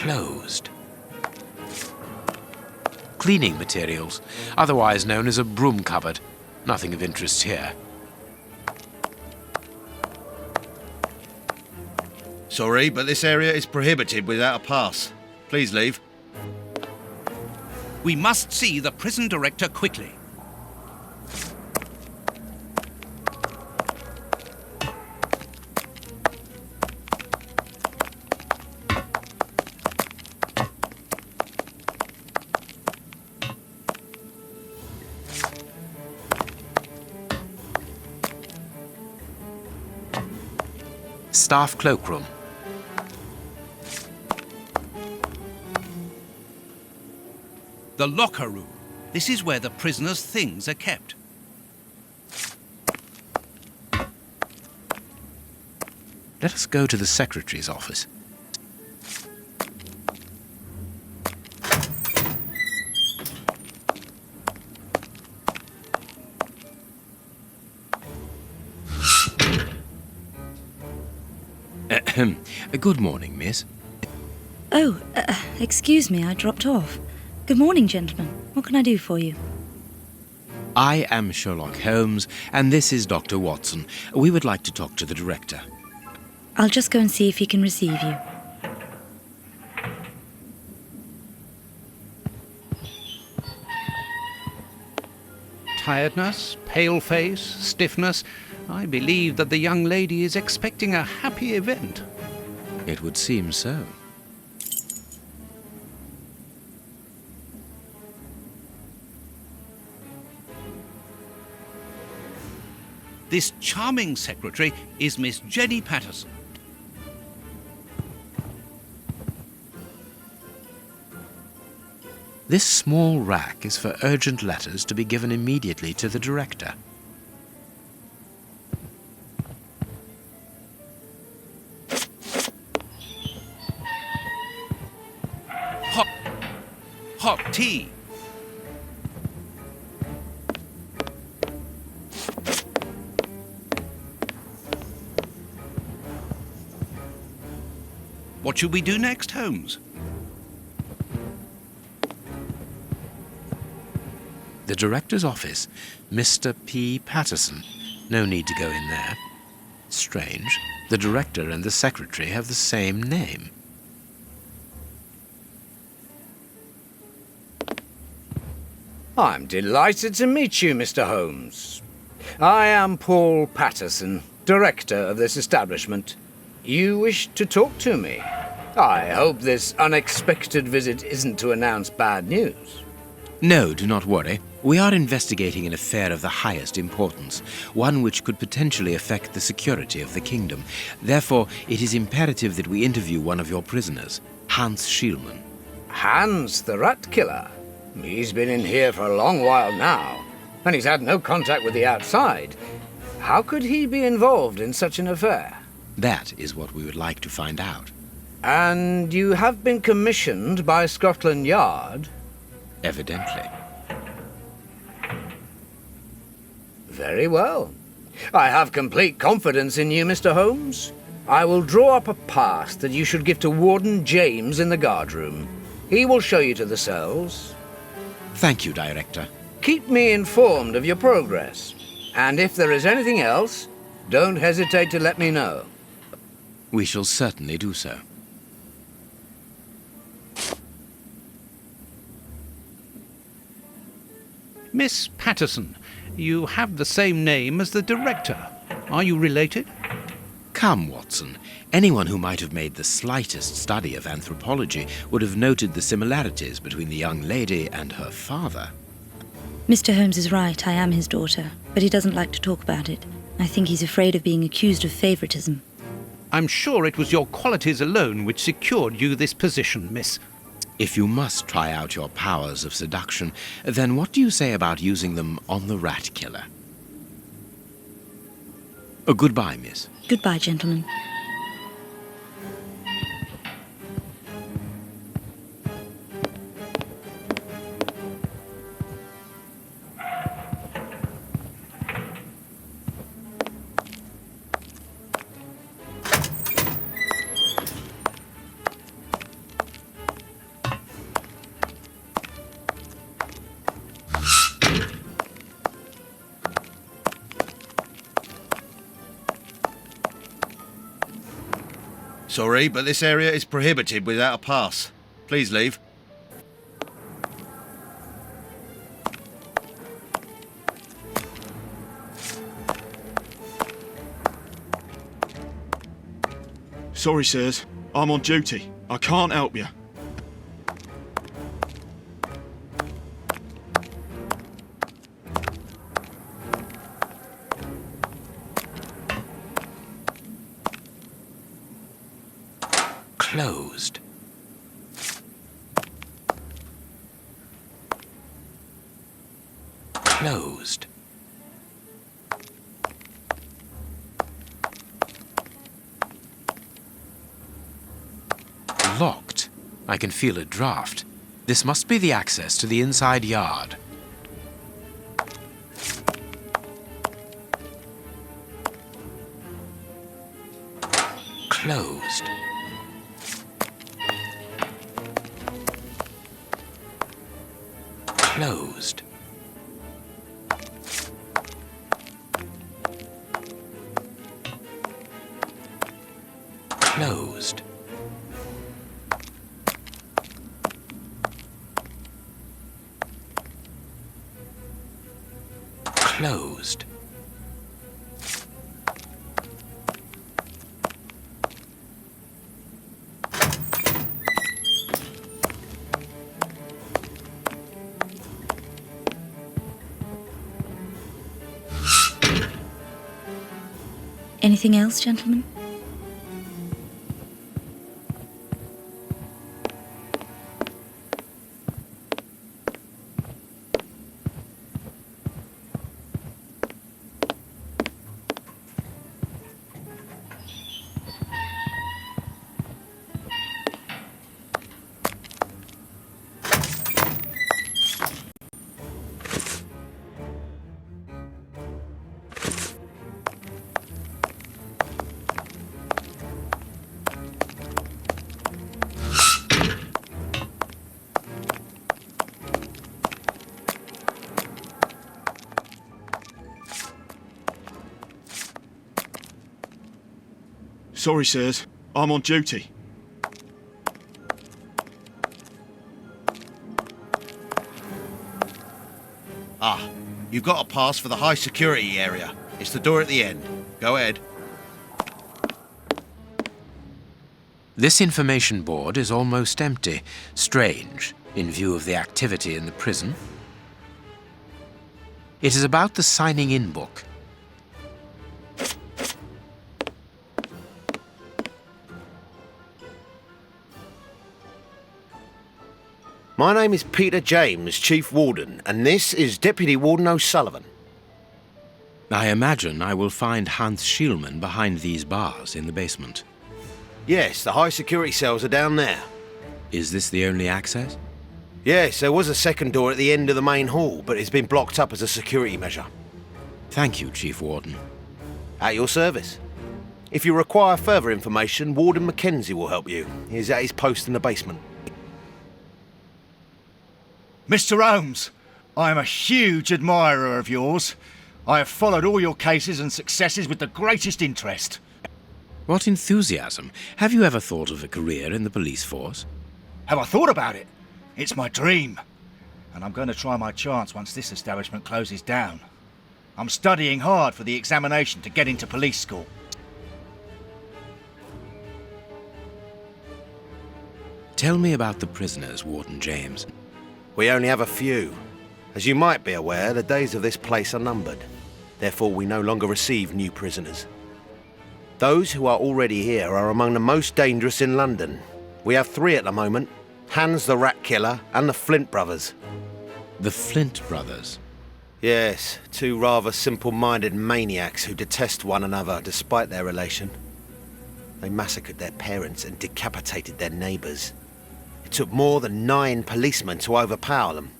closed. Cleaning materials, otherwise known as a broom cupboard. Nothing of interest here. Sorry, but this area is prohibited without a pass. Please leave. We must see the prison director quickly. Staff cloakroom. The locker room. This is where the prisoners' things are kept. Let us go to the secretary's office. Good morning, miss. Oh, excuse me, I dropped off. Good morning, gentlemen. What can I do for you? I am Sherlock Holmes, and this is Dr. Watson. We would like to talk to the director. I'll just go and see if he can receive you. Tiredness, pale face, stiffness. I believe that the young lady is expecting a happy event. It would seem so. This charming secretary is Miss Jenny Patterson. This small rack is for urgent letters to be given immediately to the director. Hot tea. What should we do next, Holmes? The director's office, Mr. P. Patterson. No need to go in there. Strange. The director and the secretary have the same name. I'm delighted to meet you, Mr. Holmes. I am Paul Patterson, director of this establishment. You wish to talk to me? I hope this unexpected visit isn't to announce bad news. No, do not worry. We are investigating an affair of the highest importance, one which could potentially affect the security of the kingdom. Therefore, it is imperative that we interview one of your prisoners, Hans Schielmann. Hans, the rat killer? He's been in here for a long while now, and he's had no contact with the outside. How could he be involved in such an affair? That is what we would like to find out. And you have been commissioned by Scotland Yard? Evidently. Very well. I have complete confidence in you, Mr. Holmes. I will draw up a pass that you should give to Warden James in the guardroom. He will show you to the cells. Thank you, Director. Keep me informed of your progress. And if there is anything else, don't hesitate to let me know. We shall certainly do so. Miss Patterson, you have the same name as the director. Are you related? Come, Watson. Anyone who might have made the slightest study of anthropology would have noted the similarities between the young lady and her father. Mr. Holmes is right, I am his daughter, but he doesn't like to talk about it. I think he's afraid of being accused of favoritism. I'm sure it was your qualities alone which secured you this position, miss. If you must try out your powers of seduction, then what do you say about using them on the rat killer? Goodbye, miss. Goodbye, gentlemen. Sorry, but this area is prohibited without a pass. Please leave. Sorry, sirs. I'm on duty. I can't help you. Closed. Closed. Locked. I can feel a draft. This must be the access to the inside yard. Closed. Closed. Closed. Closed. Anything else, gentlemen? Sorry, sirs. I'm on duty. Ah, you've got a pass for the high security area. It's the door at the end. Go ahead. This information board is almost empty. Strange, in view of the activity in the prison. It is about the signing-in book. My name is Peter James, Chief Warden, and this is Deputy Warden O'Sullivan. I imagine I will find Hans Schielmann behind these bars in the basement. Yes, the high security cells are down there. Is this the only access? Yes, there was a second door at the end of the main hall, but it's been blocked up as a security measure. Thank you, Chief Warden. At your service. If you require further information, Warden Mackenzie will help you. He's at his post in the basement. Mr. Holmes, I am a huge admirer of yours. I have followed all your cases and successes with the greatest interest. What enthusiasm! Have you ever thought of a career in the police force? Have I thought about it? It's my dream. And I'm going to try my chance once this establishment closes down. I'm studying hard for the examination to get into police school. Tell me about the prisoners, Warden James. We only have a few. As you might be aware, the days of this place are numbered. Therefore, we no longer receive new prisoners. Those who are already here are among the most dangerous in London. We have 3 at the moment. Hans the Rat Killer and the Flint Brothers. The Flint brothers. Yes, 2 rather simple-minded maniacs who detest one another despite their relation. They massacred their parents and decapitated their neighbours. It took more than 9 policemen to overpower them.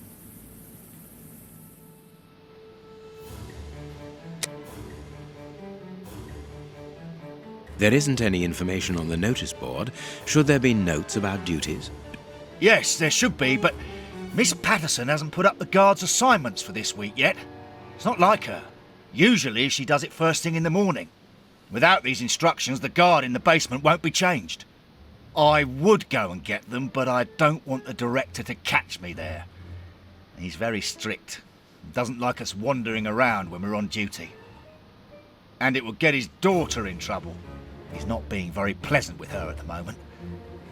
There isn't any information on the notice board. Should there be notes about duties? Yes, there should be, but Miss Patterson hasn't put up the guards' assignments for this week yet. It's not like her. Usually she does it first thing in the morning. Without these instructions, the guard in the basement won't be changed. I would go and get them, but I don't want the director to catch me there. He's very strict. Doesn't like us wandering around when we're on duty. And it would get his daughter in trouble. He's not being very pleasant with her at the moment,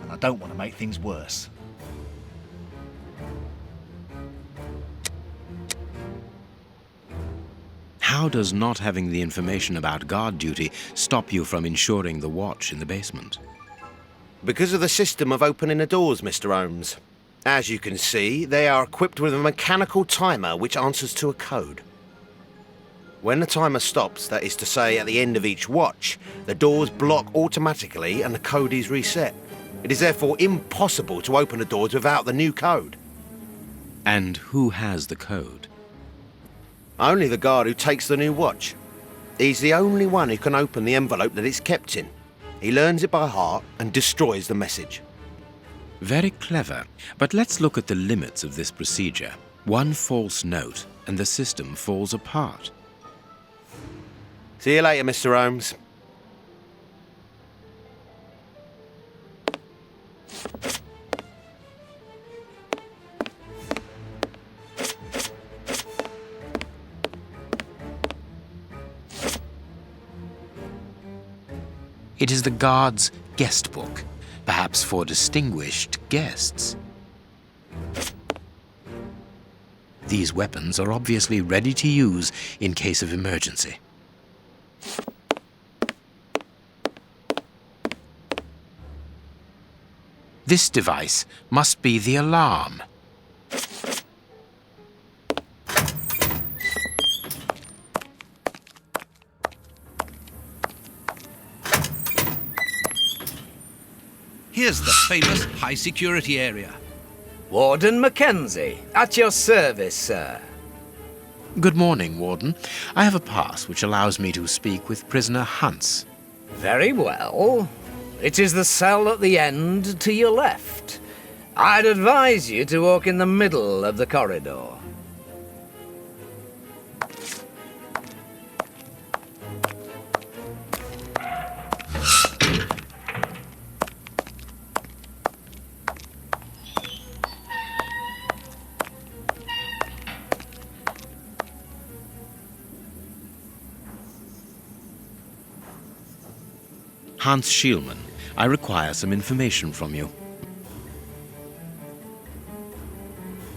and I don't want to make things worse. How does not having the information about guard duty stop you from ensuring the watch in the basement? Because of the system of opening the doors, Mr. Holmes. As you can see, they are equipped with a mechanical timer which answers to a code. When the timer stops, that is to say at the end of each watch, the doors block automatically and the code is reset. It is therefore impossible to open the doors without the new code. And who has the code? Only the guard who takes the new watch. He's the only one who can open the envelope that it's kept in. He learns it by heart and destroys the message. Very clever. But let's look at the limits of this procedure. One false note and the system falls apart. See you later, Mr. Holmes. It is the guard's guest book, perhaps for distinguished guests. These weapons are obviously ready to use in case of emergency. This device must be the alarm. Here's the famous high-security area. Warden Mackenzie, at your service, sir. Good morning, Warden. I have a pass which allows me to speak with prisoner Hunts. Very well. It is the cell at the end to your left. I'd advise you to walk in the middle of the corridor. Hans Schielmann, I require some information from you.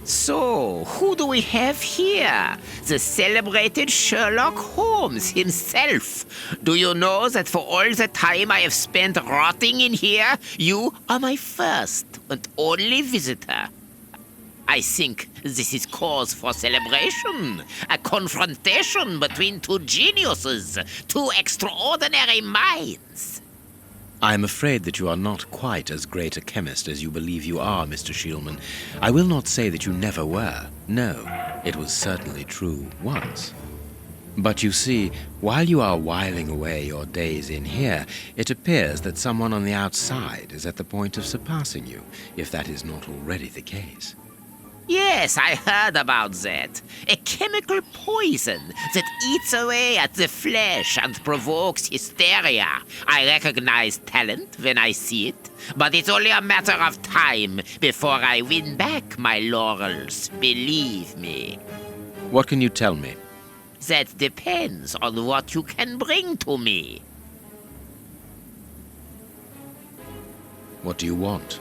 So, who do we have here? The celebrated Sherlock Holmes himself. Do you know that for all the time I have spent rotting in here, you are my first and only visitor? I think this is cause for celebration. A confrontation between two geniuses, two extraordinary minds. I am afraid that you are not quite as great a chemist as you believe you are, Mr. Schielmann. I will not say that you never were. No, it was certainly true once. But you see, while you are whiling away your days in here, it appears that someone on the outside is at the point of surpassing you, if that is not already the case. Yes, I heard about that. A chemical poison that eats away at the flesh and provokes hysteria. I recognize talent when I see it, but it's only a matter of time before I win back my laurels, believe me. What can you tell me? That depends on what you can bring to me. What do you want?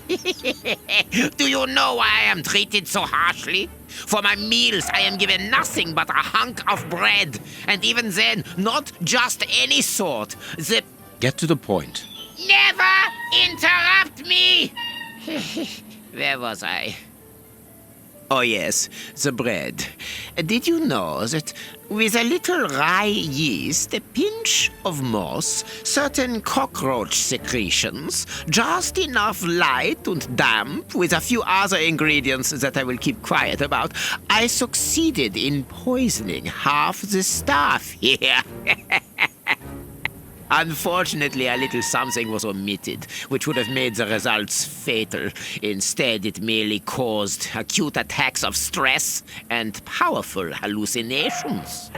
Do you know why I am treated so harshly? For my meals, I am given nothing but a hunk of bread. And even then, not just any sort. Get to the point. Never interrupt me! Where was I? Oh yes, the bread. Did you know that with a little rye yeast, a pinch of moss, certain cockroach secretions, just enough light and damp, with a few other ingredients that I will keep quiet about, I succeeded in poisoning half the staff here. Unfortunately, a little something was omitted, which would have made the results fatal. Instead, it merely caused acute attacks of stress and powerful hallucinations.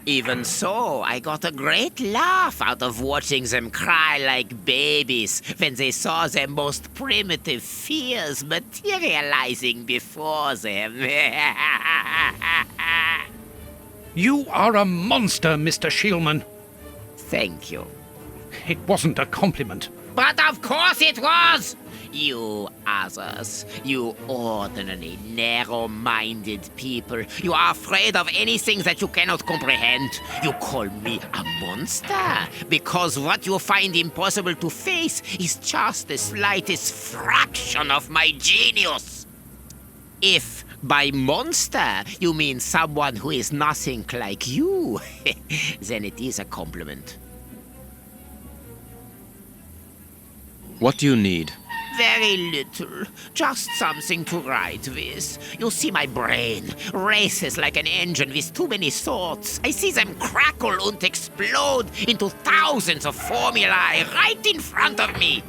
Even so, I got a great laugh out of watching them cry like babies when they saw their most primitive fears materializing before them. You are a monster, Mr. Shieldman. Thank you. It wasn't a compliment. But of course it was! You others, you ordinary, narrow-minded people, you are afraid of anything that you cannot comprehend. You call me a monster because what you find impossible to face is just the slightest fraction of my genius. If by monster you mean someone who is nothing like you, then it is a compliment. What do you need? Very little. Just something to write with. You see, my brain races like an engine with too many thoughts. I see them crackle and explode into thousands of formulae right in front of me.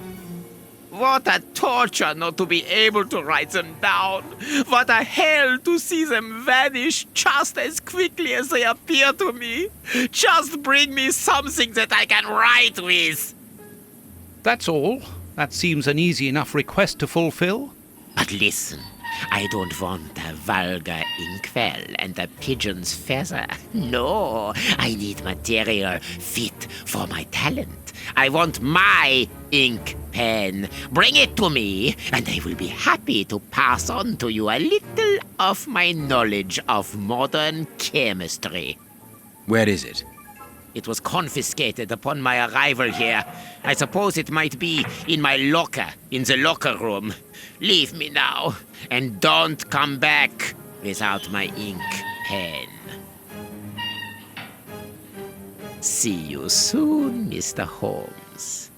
What a torture not to be able to write them down. What a hell to see them vanish just as quickly as they appear to me. Just bring me something that I can write with. That's all. That seems an easy enough request to fulfill. But listen, I don't want a vulgar inkwell and a pigeon's feather. No, I need material fit for my talent. I want my ink pen. Bring it to me, and I will be happy to pass on to you a little of my knowledge of modern chemistry. Where is it? It was confiscated upon my arrival here. I suppose it might be in my locker, in the locker room. Leave me now, and don't come back without my ink pen. See you soon, Mr. Holmes.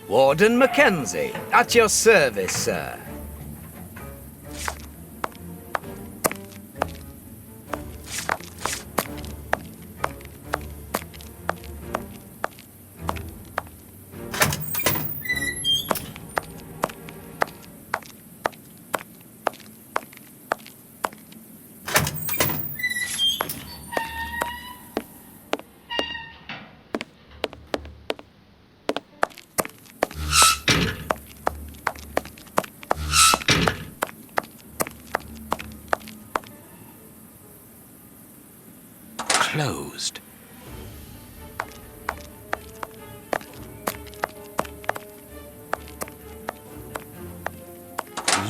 Warden Mackenzie, at your service, sir. Closed.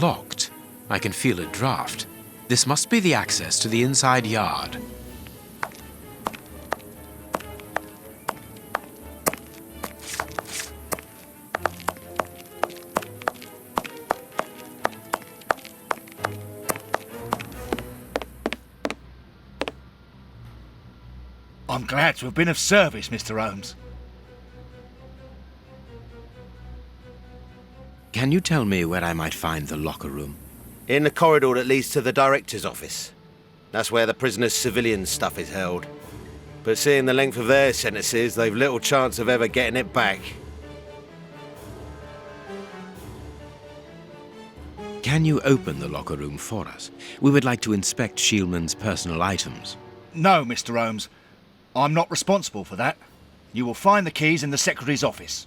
Locked. I can feel a draft. This must be the access to the inside yard. I'm glad to have been of service, Mr. Holmes. Can you tell me where I might find the locker room? In the corridor that leads to the director's office. That's where the prisoners' civilian stuff is held. But seeing the length of their sentences, they've little chance of ever getting it back. Can you open the locker room for us? We would like to inspect Shieldman's personal items. No, Mr. Holmes. I'm not responsible for that. You will find the keys in the Secretary's office.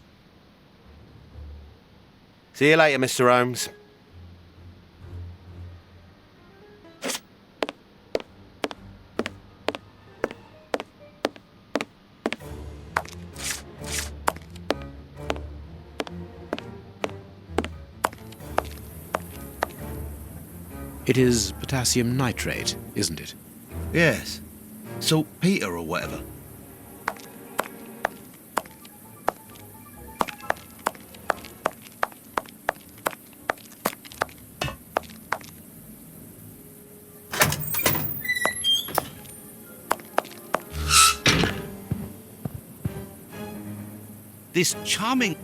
See you later, Mr. Holmes. It is potassium nitrate, isn't it? Yes. Saltpeter or whatever. This charming...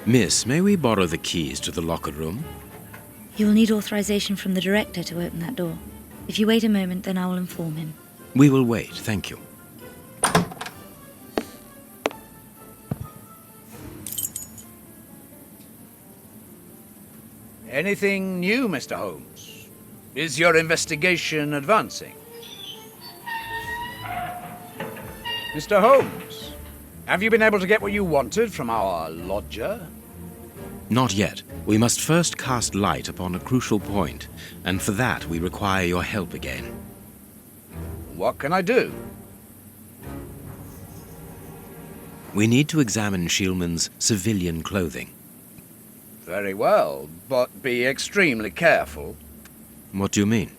Miss, may we borrow the keys to the locker room? You'll need authorization from the director to open that door. If you wait a moment, then I will inform him. We will wait, thank you. Anything new, Mr. Holmes? Is your investigation advancing? Mr. Holmes, have you been able to get what you wanted from our lodger? Not yet. We must first cast light upon a crucial point, and for that we require your help again. What can I do? We need to examine Shieldman's civilian clothing. Very well, but be extremely careful. What do you mean?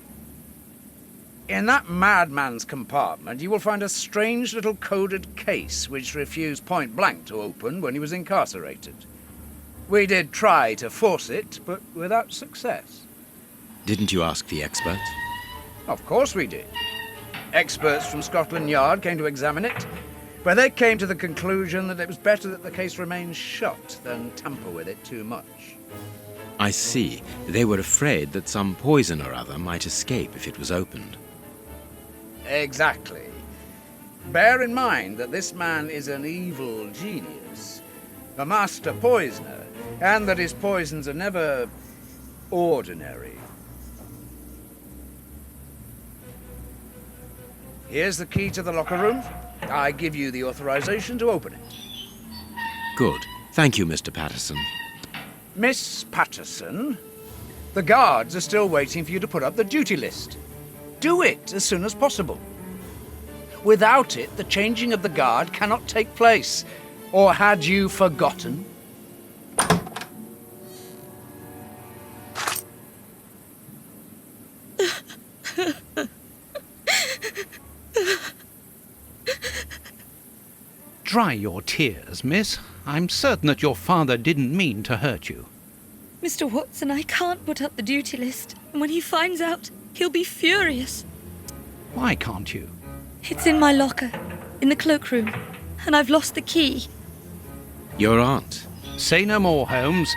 In that madman's compartment, you will find a strange little coded case which refused point blank to open when he was incarcerated. We did try to force it, but without success. Didn't you ask the experts? Of course we did. Experts from Scotland Yard came to examine it, but they came to the conclusion that it was better that the case remain shut than tamper with it too much. I see. They were afraid that some poison or other might escape if it was opened. Exactly. Bear in mind that this man is an evil genius, a master poisoner, and that his poisons are never ordinary. Here's the key to the locker room. I give you the authorization to open it. Good. Thank you, Mr. Patterson. Miss Patterson, the guards are still waiting for you to put up the duty list. Do it as soon as possible. Without it, the changing of the guard cannot take place. Or had you forgotten? Dry your tears, miss. I'm certain that your father didn't mean to hurt you. Mr. Watson, I can't put up the duty list. And when he finds out, he'll be furious. Why can't you? It's in my locker, in the cloakroom, and I've lost the key. Your aunt. Say no more, Holmes.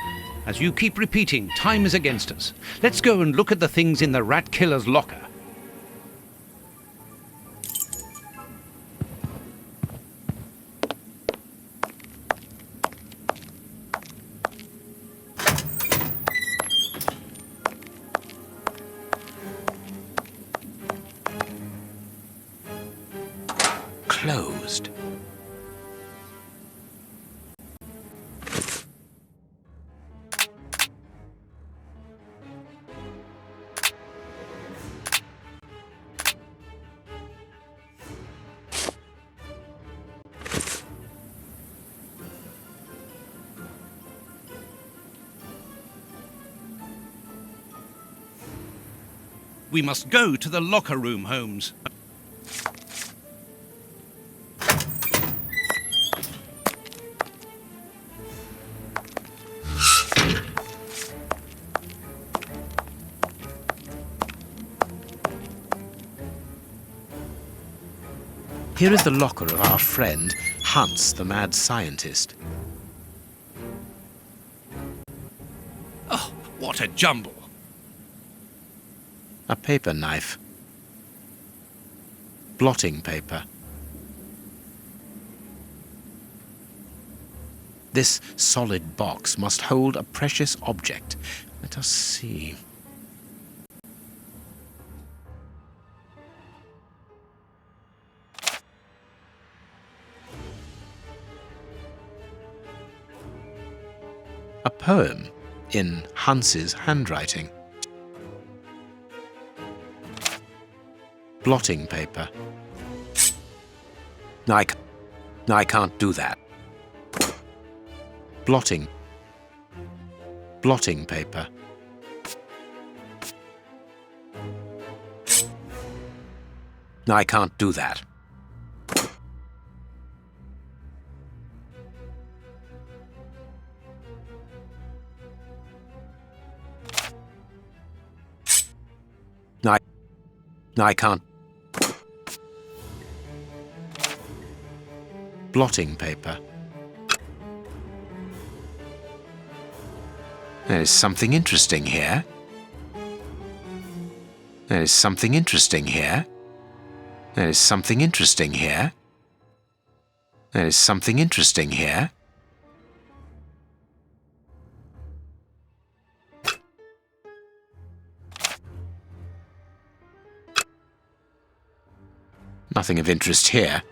As you keep repeating, time is against us. Let's go and look at the things in the rat killer's locker. Closed. We must go to the locker room, Holmes. Here is the locker of our friend, Hans, the mad scientist. Oh, what a jumble. A paper knife. Blotting paper. This solid box must hold a precious object. Let us see. A poem in Hans's handwriting. Blotting paper. I can't do that. Blotting paper. I can't do that. I can't. Blotting paper. There is something interesting here. There is something interesting here. There is something interesting here. There is something interesting here. Nothing of interest here.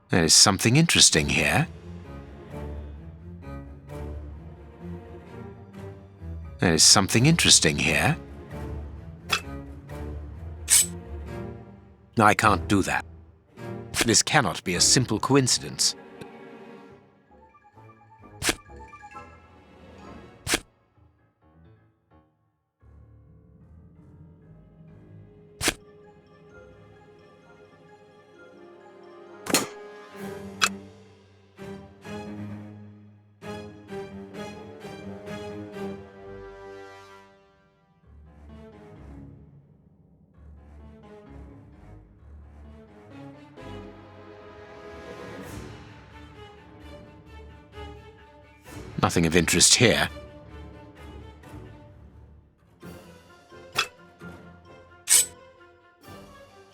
There is something interesting here. There is something interesting here. I can't do that. This cannot be a simple coincidence. Nothing of interest here.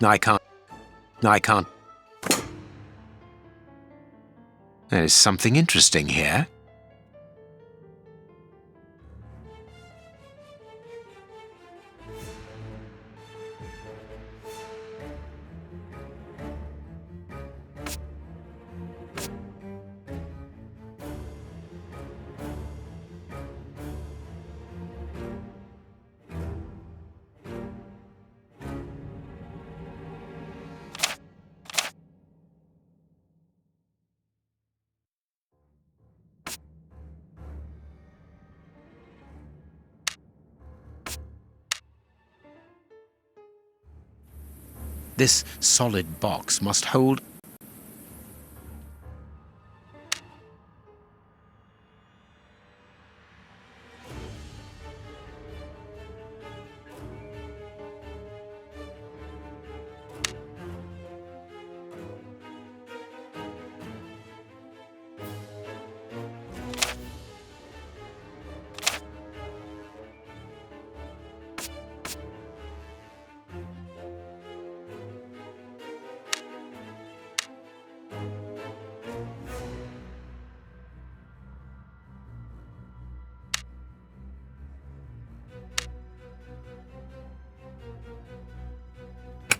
I can't. There is something interesting here. This solid box must hold...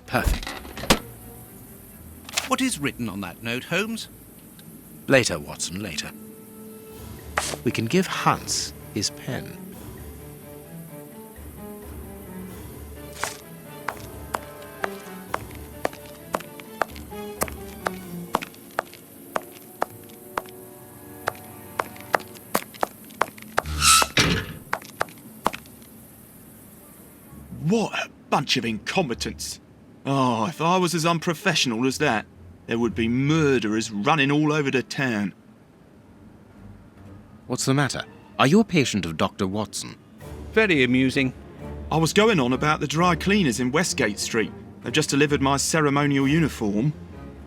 Perfect. What is written on that note, Holmes? Later, Watson, later. We can give Hans his pen. What a bunch of incompetents. Oh, if I was as unprofessional as that, there would be murderers running all over the town. What's the matter? Are you a patient of Dr. Watson? Very amusing. I was going on about the dry cleaners in Westgate Street. They've just delivered my ceremonial uniform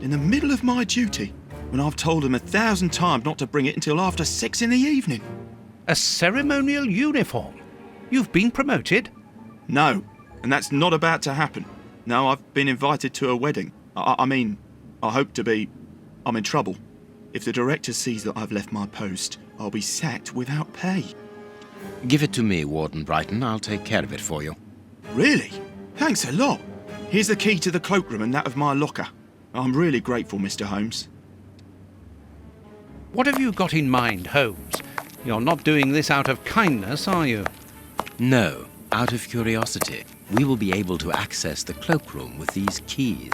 in the middle of my duty, when I've told them 1,000 times not to bring it until after 6 in the evening. A ceremonial uniform? You've been promoted? No, and that's not about to happen. No, I've been invited to a wedding. I mean, I hope to be. I'm in trouble. If the director sees that I've left my post, I'll be sacked without pay. Give it to me, Warden Brighton. I'll take care of it for you. Really? Thanks a lot. Here's the key to the cloakroom and that of my locker. I'm really grateful, Mr. Holmes. What have you got in mind, Holmes? You're not doing this out of kindness, are you? No, out of curiosity. We will be able to access the cloakroom with these keys.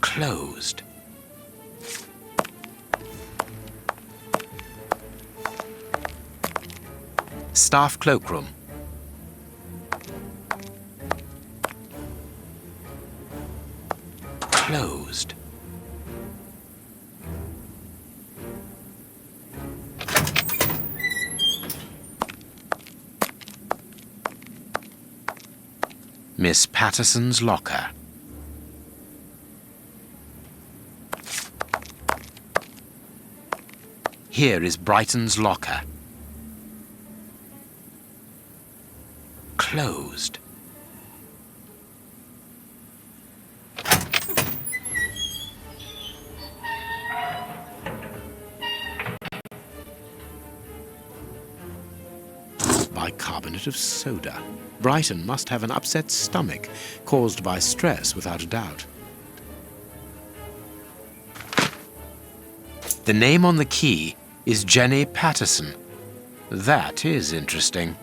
Closed. Staff cloakroom. closed. Miss Patterson's locker. Here is Brighton's locker. Closed. Bicarbonate of soda. Brighton must have an upset stomach, caused by stress without a doubt. The name on the key is Jenny Patterson. That is interesting.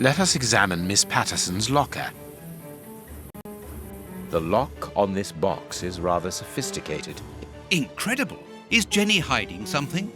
Let us examine Miss Patterson's locker. The lock on this box is rather sophisticated. Incredible! Is Jenny hiding something?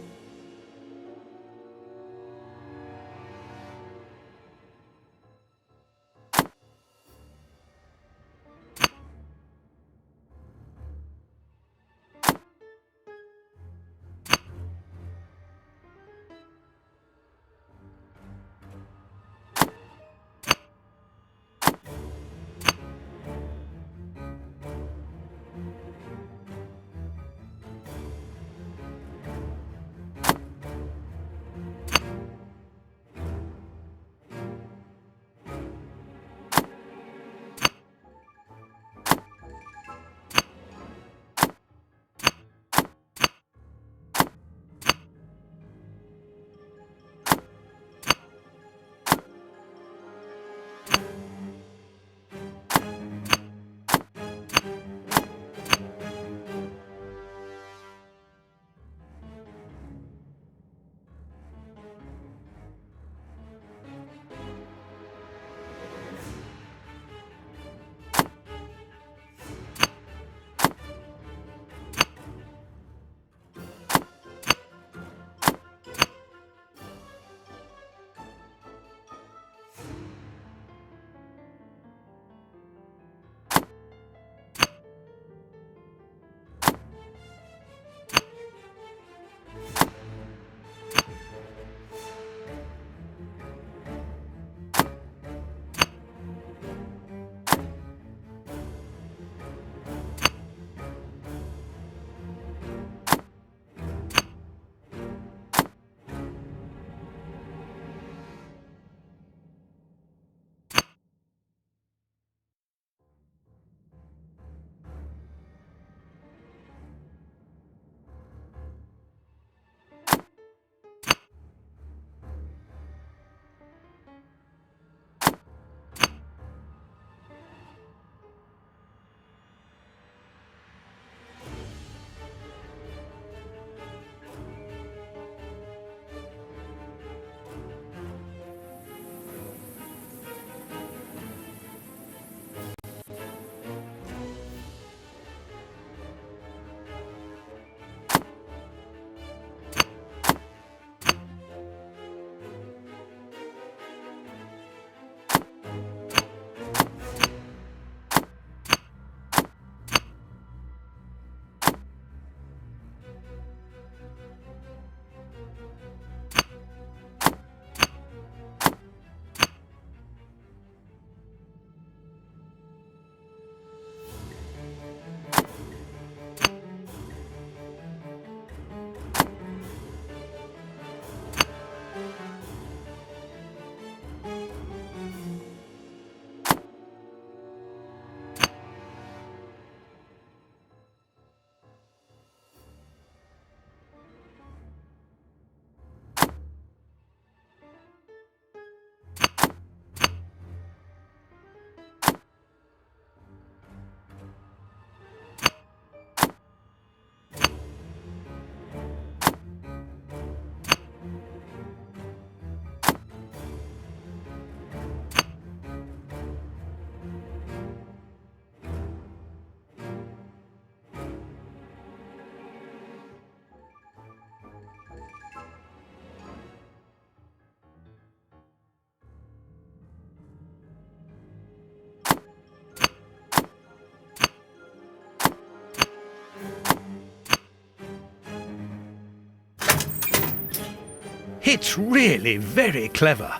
It's really very clever.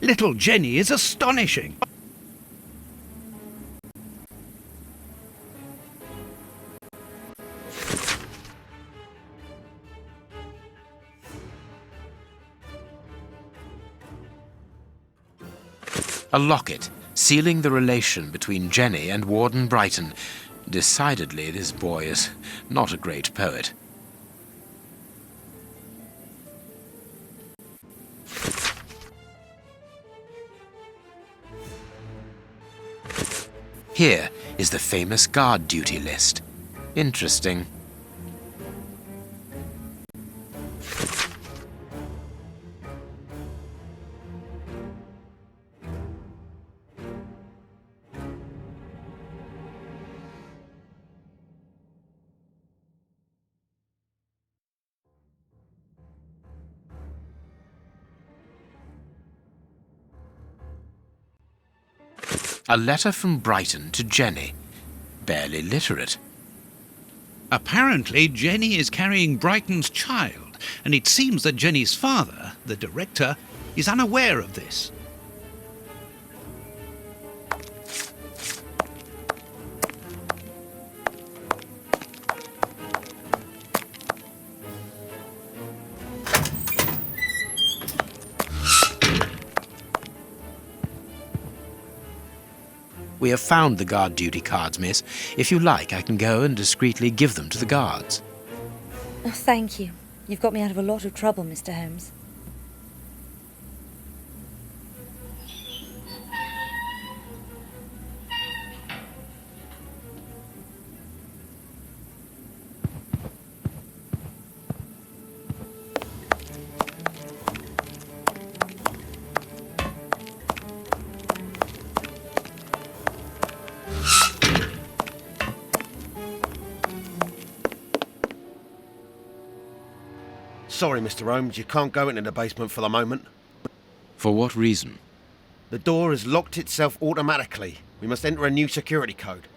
Little Jenny is astonishing. A locket, sealing the relation between Jenny and Warden Brighton. Decidedly, this boy is not a great poet. Here is the famous guard duty list. Interesting. A letter from Brighton to Jenny. Barely literate. Apparently, Jenny is carrying Brighton's child, and it seems that Jenny's father, the director, is unaware of this. We have found the guard duty cards, miss. If you like, I can go and discreetly give them to the guards. Oh, thank you. You've got me out of a lot of trouble, Mr. Holmes. Sorry, Mr. Holmes, you can't go into the basement for the moment. For what reason? The door has locked itself automatically. We must enter a new security code.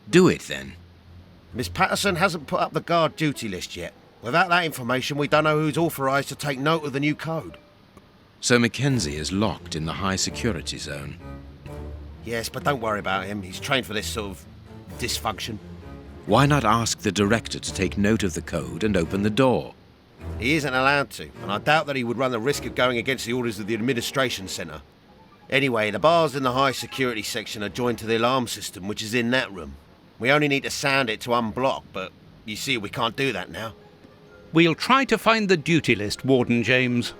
Do it, then. Miss Patterson hasn't put up the guard duty list yet. Without that information, we don't know who's authorised to take note of the new code. So Mackenzie is locked in the high security zone. Yes, but don't worry about him. He's trained for this sort of dysfunction. Why not ask the director to take note of the code and open the door? He isn't allowed to, and I doubt that he would run the risk of going against the orders of the administration centre. Anyway, the bars in the high security section are joined to the alarm system, which is in that room. We only need to sound it to unblock, but you see we can't do that now. We'll try to find the duty list, Warden James.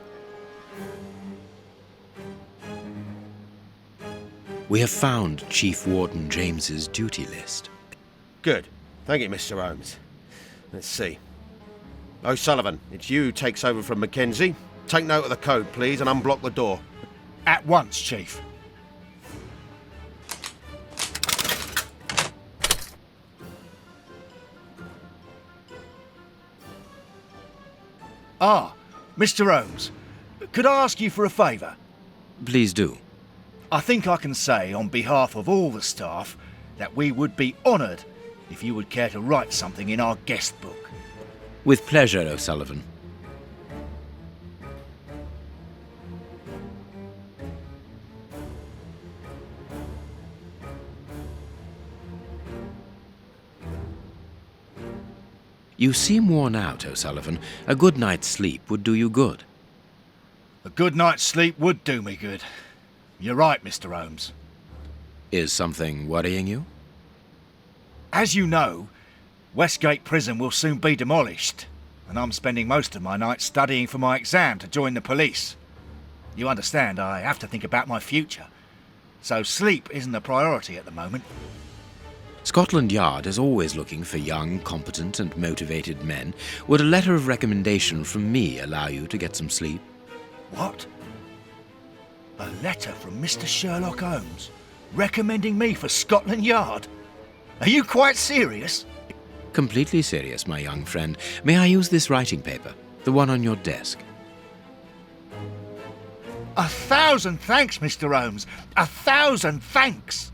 We have found Chief Warden James's duty list. Good. Thank you, Mr. Holmes. Let's see. O'Sullivan, it's you who takes over from Mackenzie. Take note of the code, please, and unblock the door. At once, Chief. Ah, Mr. Holmes, could I ask you for a favour? Please do. I think I can say on behalf of all the staff that we would be honoured if you would care to write something in our guest book. With pleasure, O'Sullivan. You seem worn out, O'Sullivan. A good night's sleep would do you good. A good night's sleep would do me good. You're right, Mr. Holmes. Is something worrying you? As you know, Westgate Prison will soon be demolished, and I'm spending most of my nights studying for my exam to join the police. You understand, I have to think about my future, so sleep isn't a priority at the moment. Scotland Yard is always looking for young, competent and motivated men. Would a letter of recommendation from me allow you to get some sleep? What? A letter from Mr. Sherlock Holmes recommending me for Scotland Yard? Are you quite serious? Completely serious, my young friend. May I use this writing paper? The one on your desk. 1,000 thanks, Mr. Holmes. 1,000 thanks.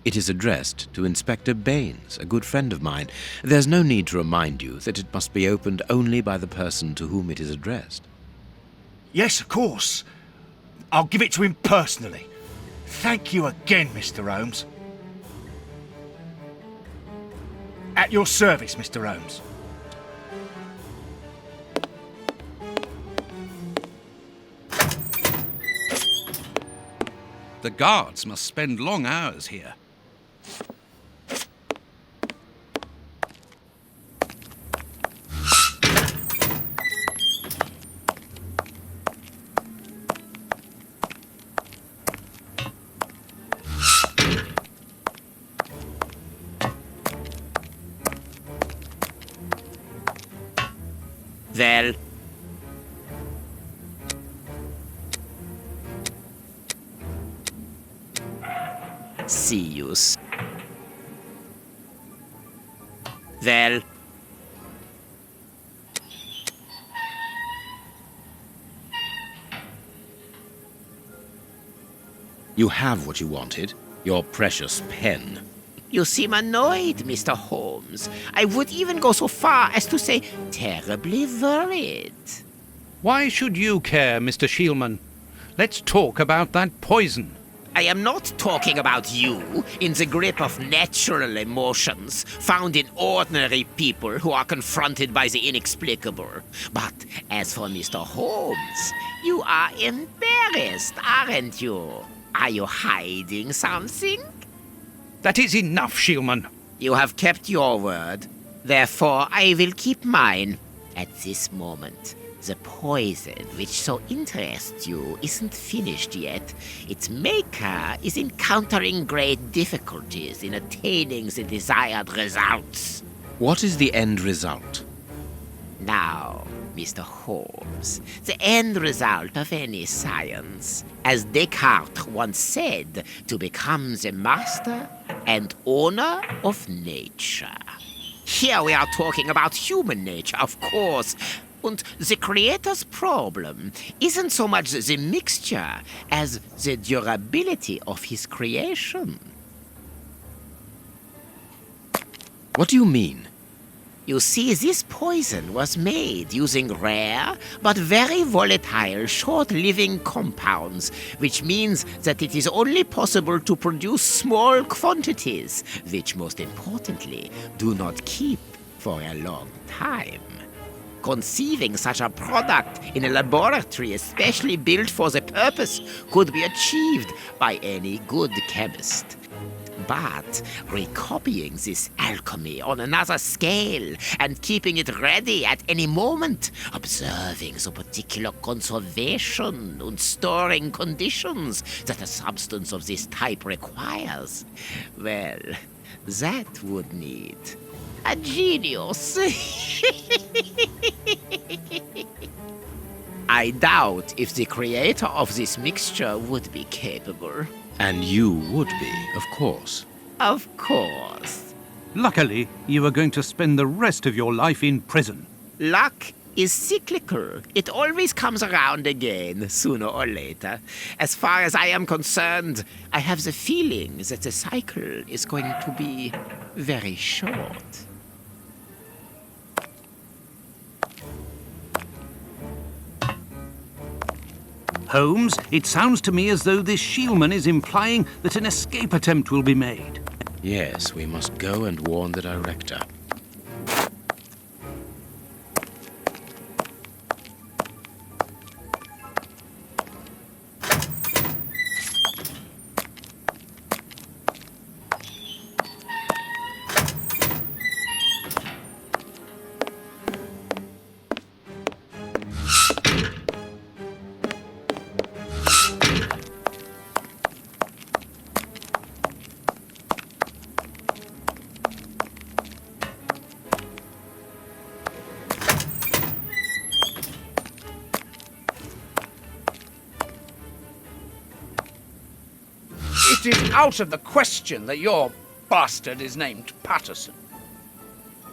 It is addressed to Inspector Baines, a good friend of mine. There's no need to remind you that it must be opened only by the person to whom it is addressed. Yes, of course. I'll give it to him personally. Thank you again, Mr. Holmes. At your service, Mr. Holmes. The guards must spend long hours here. Well, see you. Well, You have what you wanted, your precious pen. you seem annoyed, Mr. Holmes. I would even go so far as to say terribly worried. Why should you care, Mr. Shielman? Let's talk about that poison. I am not talking about you in the grip of natural emotions found in ordinary people who are confronted by the inexplicable. But as for Mr. Holmes, you are embarrassed, aren't you? Are you hiding something? That is enough, Shielman. You have kept your word. Therefore, I will keep mine. At this moment, the poison which so interests you isn't finished yet. Its maker is encountering great difficulties in attaining the desired results. What is the end result? Now, Mr. Holmes, the end result of any science, as Descartes once said, to become the master and owner of nature. Here we are talking about human nature, of course. And the creator's problem isn't so much the mixture as the durability of his creation. What do you mean? You see, this poison was made using rare but very volatile short-living compounds, which means that it is only possible to produce small quantities, which most importantly do not keep for a long time. Conceiving such a product in a laboratory especially built for the purpose could be achieved by any good chemist. But recopying this alchemy on another scale and keeping it ready at any moment, observing the particular conservation and storing conditions that a substance of this type requires, well, that would need a genius. I doubt if the creator of this mixture would be capable. And you would be, of course. Of course. Luckily, you are going to spend the rest of your life in prison. Luck is cyclical. It always comes around again, sooner or later. As far as I am concerned, I have the feeling that the cycle is going to be very short. Holmes, it sounds to me as though this Shielman is implying that an escape attempt will be made. Yes, we must go and warn the director. It is out of the question that your bastard is named Patterson.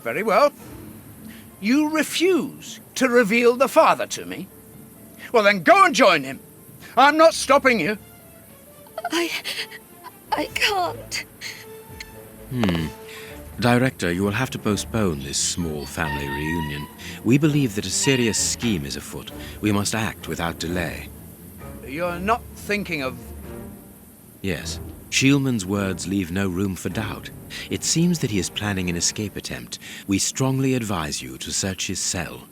Very well. You refuse to reveal the father to me? Well, then go and join him. I'm not stopping you. I can't. Director, you will have to postpone this small family reunion. We believe that a serious scheme is afoot. We must act without delay. You're not thinking of... Yes. Shielman's words leave no room for doubt. It seems that he is planning an escape attempt. We strongly advise you to search his cell.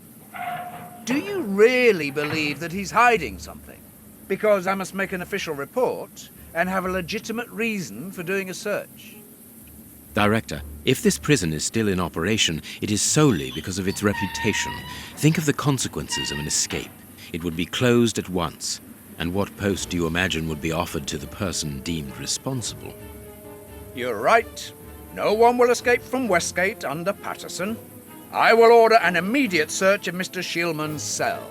Do you really believe that he's hiding something? Because I must make an official report and have a legitimate reason for doing a search. Director, if this prison is still in operation, it is solely because of its reputation. Think of the consequences of an escape. It would be closed at once. And what post do you imagine would be offered to the person deemed responsible? You're right. No one will escape from Westgate under Patterson. I will order an immediate search of Mr. Shielman's cell.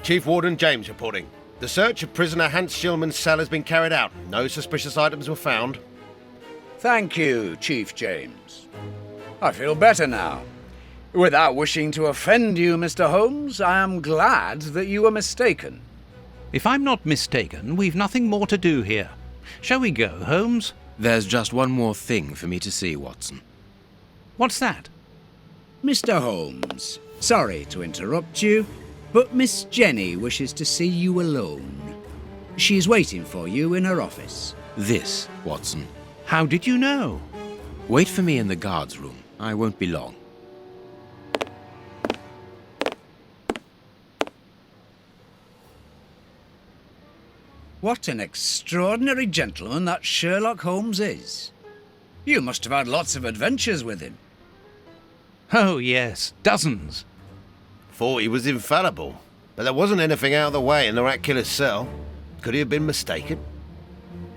Chief Warden James reporting. The search of prisoner Hans Shielman's cell has been carried out. No suspicious items were found. Thank you, Chief James. I feel better now. Without wishing to offend you, Mr. Holmes, I am glad that you were mistaken. If I'm not mistaken, we've nothing more to do here. Shall we go, Holmes? There's just one more thing for me to see, Watson. What's that? Mr. Holmes, sorry to interrupt you, but Miss Jenny wishes to see you alone. She is waiting for you in her office. This, Watson. How did you know? Wait for me in the guard's room. I won't be long. What an extraordinary gentleman that Sherlock Holmes is. You must have had lots of adventures with him. Oh, yes, dozens. Thought he was infallible, but there wasn't anything out of the way in the rat killer's cell. Could he have been mistaken?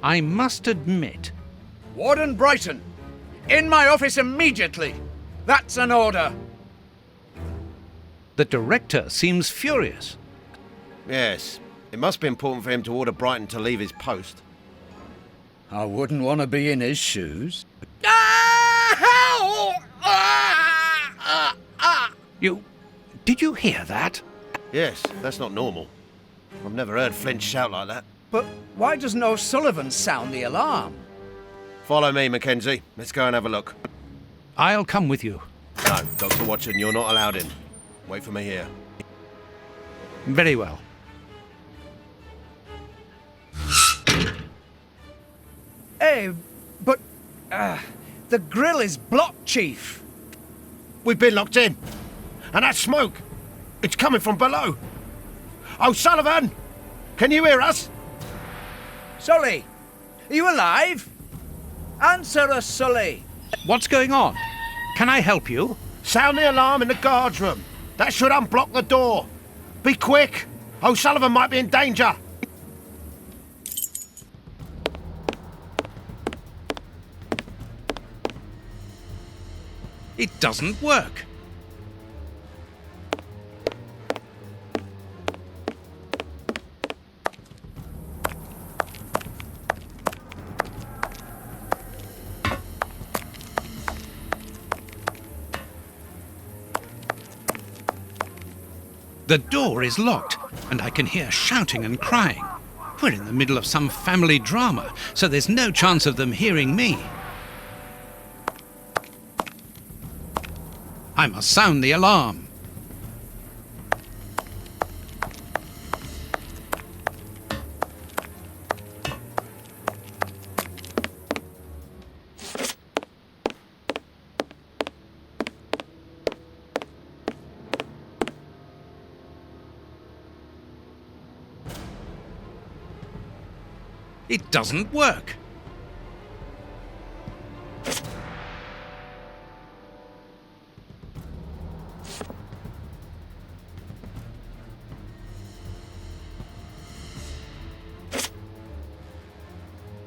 I must admit... Warden Brighton, in my office immediately. That's an order. The director seems furious. Yes. It must be important for him to order Brighton to leave his post. I wouldn't want to be in his shoes. Did you hear that? Yes, that's not normal. I've never heard Flint shout like that. But why doesn't O'Sullivan sound the alarm? Follow me, Mackenzie. Let's go and have a look. I'll come with you. No, Dr. Watson, you're not allowed in. Wait for me here. Very well. Hey, but... the grill is blocked, Chief. We've been locked in. And that smoke, it's coming from below. O'Sullivan! Can you hear us? Sully, are you alive? Answer us, Sully. What's going on? Can I help you? Sound the alarm in the guard's room. That should unblock the door. Be quick. O'Sullivan might be in danger. It doesn't work. The door is locked, and I can hear shouting and crying. We're in the middle of some family drama, so there's no chance of them hearing me. I must sound the alarm. It doesn't work.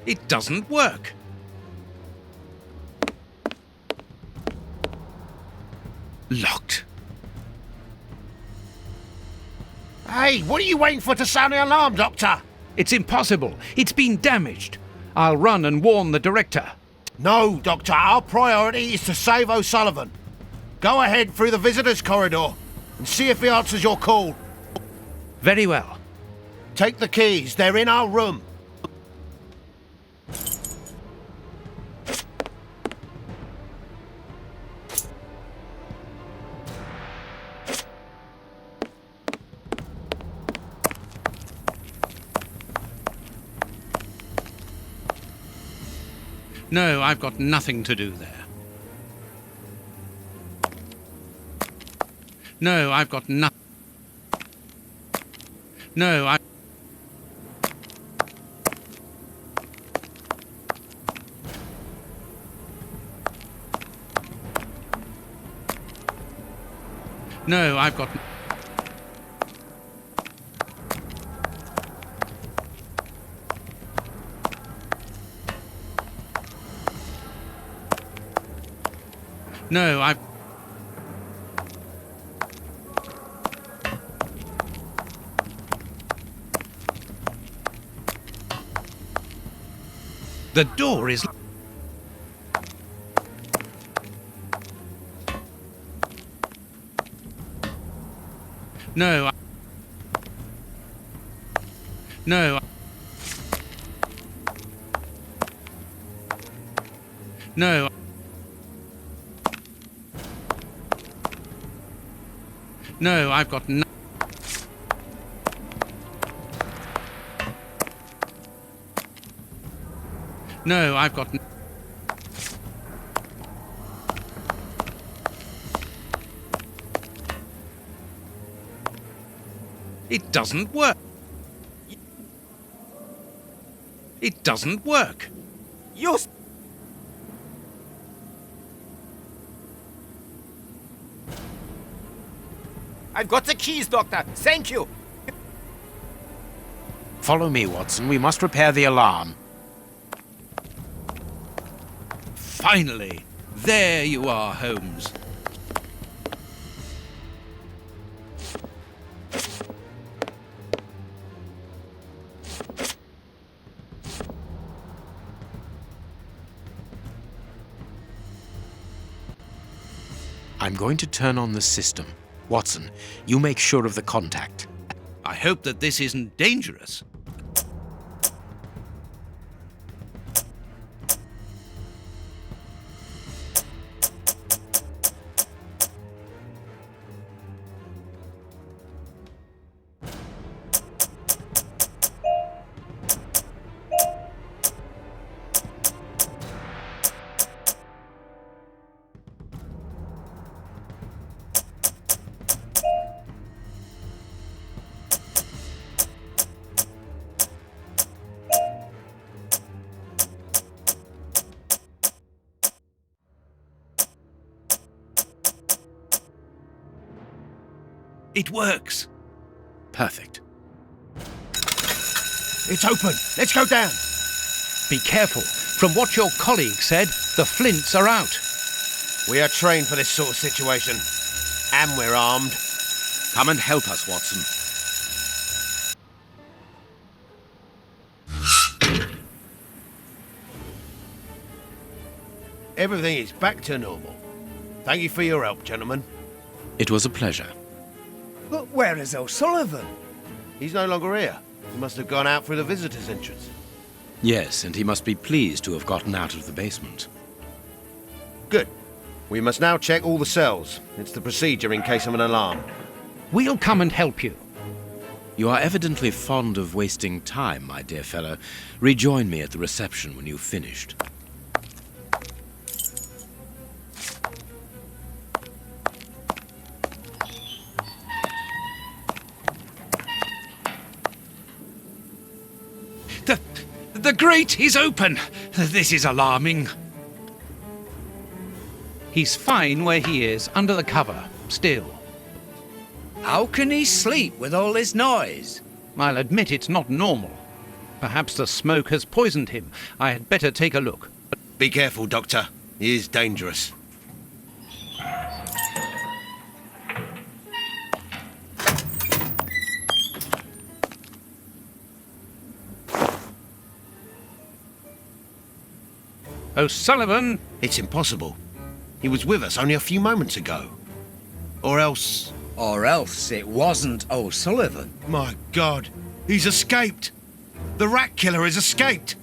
It doesn't work. Locked. Hey, what are you waiting for to sound the alarm, Doctor? It's impossible. It's been damaged. I'll run and warn the director. No, Doctor. Our priority is to save O'Sullivan. Go ahead through the visitors' corridor and see if he answers your call. Very well. Take the keys. They're in our room. No, I've got nothing to do there. No, I've got nothing. No, I... No, I've got... No, I've... The door is... No. No. No. No, I've got no... No, I've got... It doesn't work. It doesn't work. You... I've got the keys, Doctor. Thank you. Follow me, Watson. We must repair the alarm. Finally! There you are, Holmes. I'm going to turn on the system. Watson, you make sure of the contact. I hope that this isn't dangerous. It works. Perfect. It's open. Let's go down. Be careful. From what your colleague said, the flints are out. We are trained for this sort of situation. And we're armed. Come and help us, Watson. Everything is back to normal. Thank you for your help, gentlemen. It was a pleasure. But where is O'Sullivan? He's no longer here. He must have gone out through the visitor's entrance. Yes, and he must be pleased to have gotten out of the basement. Good. We must now check all the cells. It's the procedure in case of an alarm. We'll come and help you. You are evidently fond of wasting time, my dear fellow. Rejoin me at the reception when you've finished. The grate is open. This is alarming. He's fine where he is, under the cover, still. How can he sleep with all this noise? I'll admit it's not normal. Perhaps the smoke has poisoned him. I had better take a look. Be careful, Doctor. He is dangerous. O'Sullivan! It's impossible. He was with us only a few moments ago. Or else... Or else it wasn't O'Sullivan. My God, he's escaped. The rat killer has escaped.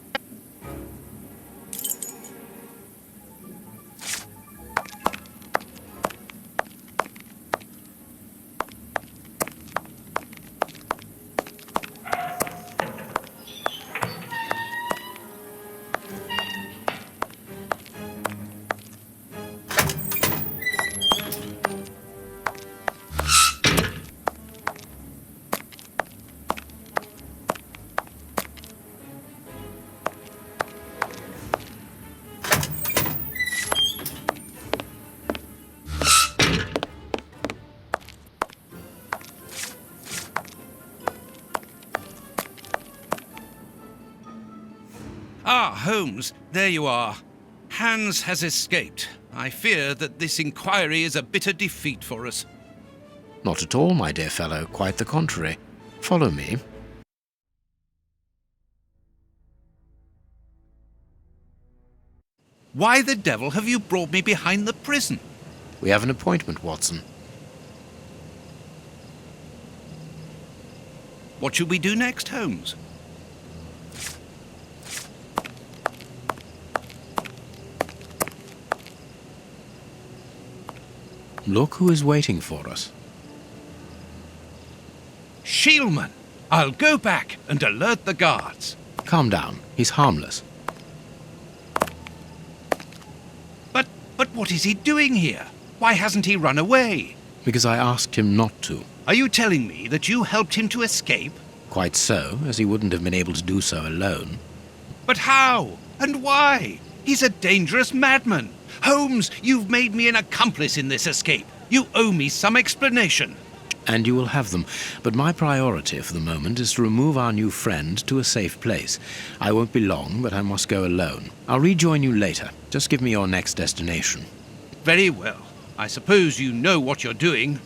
Holmes, there you are. Hans has escaped. I fear that this inquiry is a bitter defeat for us. Not at all, my dear fellow. Quite the contrary. Follow me. Why the devil have you brought me behind the prison? We have an appointment, Watson. What should we do next, Holmes? Look who is waiting for us. Shielman! I'll go back and alert the guards. Calm down. He's harmless. But what is he doing here? Why hasn't he run away? Because I asked him not to. Are you telling me that you helped him to escape? Quite so, as he wouldn't have been able to do so alone. But how? And why? He's a dangerous madman. Holmes, you've made me an accomplice in this escape. You owe me some explanation. And you will have them. But my priority for the moment is to remove our new friend to a safe place. I won't be long, but I must go alone. I'll rejoin you later. Just give me your next destination. Very well. I suppose you know what you're doing.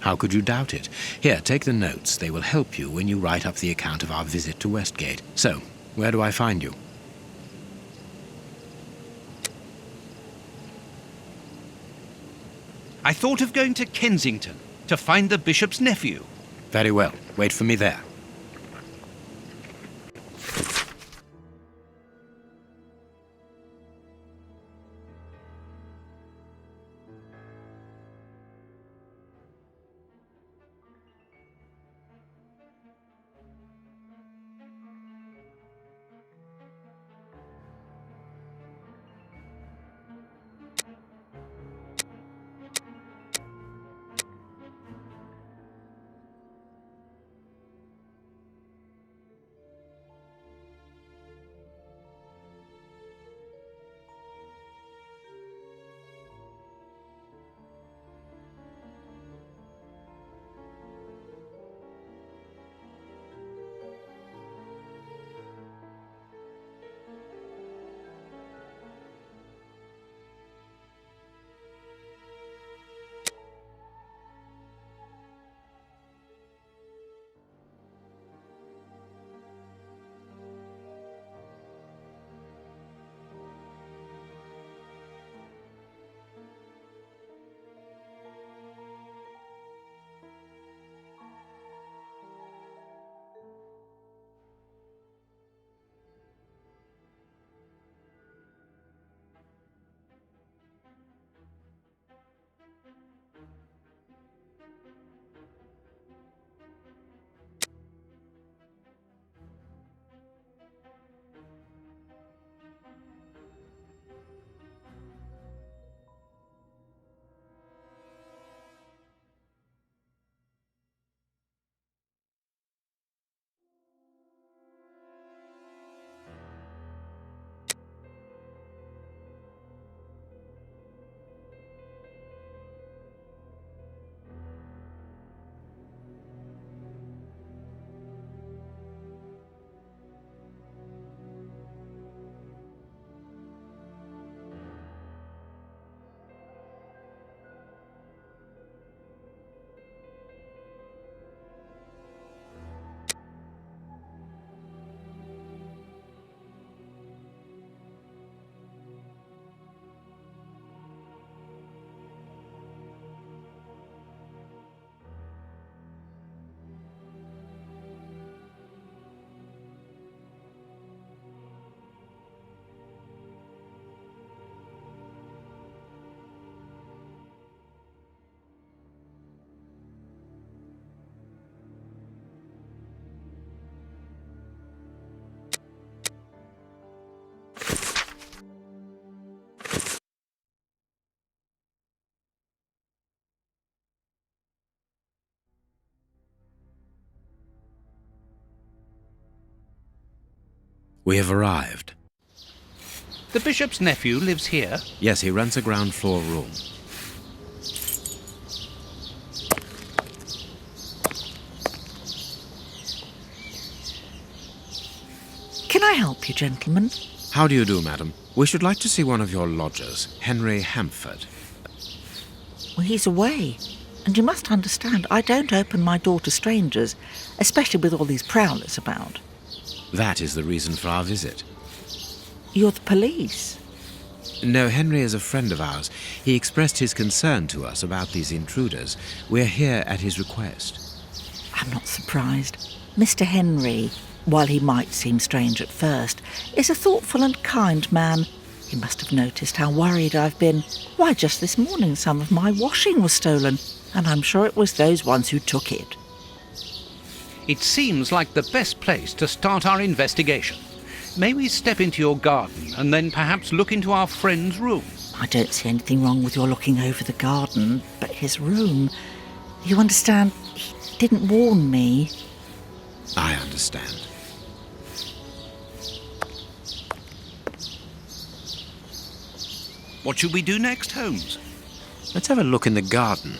How could you doubt it? Here, take the notes. They will help you when you write up the account of our visit to Westgate. So, where do I find you? I thought of going to Kensington to find the bishop's nephew. Very well. Wait for me there. We have arrived. The bishop's nephew lives here? Yes, he rents a ground floor room. Can I help you, gentlemen? How do you do, madam? We should like to see one of your lodgers, Henry Hampford. Well, he's away. And you must understand, I don't open my door to strangers, especially with all these prowlers about. That is the reason for our visit. You're the police. No, Henry is a friend of ours. He expressed his concern to us about these intruders. We're here at his request. I'm not surprised. Mr. Henry, while he might seem strange at first, is a thoughtful and kind man. He must have noticed how worried I've been. Why, just this morning some of my washing was stolen, and I'm sure it was those ones who took it. It seems like the best place to start our investigation. May we step into your garden and then perhaps look into our friend's room? I don't see anything wrong with your looking over the garden, but his room... You understand, he didn't warn me. I understand. What should we do next, Holmes? Let's have a look in the garden.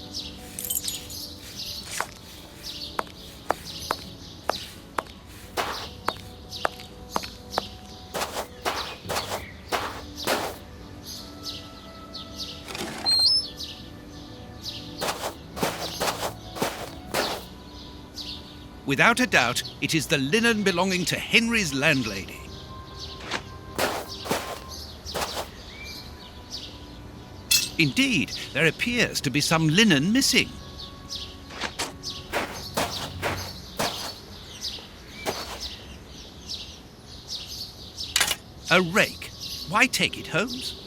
Without a doubt, it is the linen belonging to Henry's landlady. Indeed, there appears to be some linen missing. A rake. Why take it, Holmes?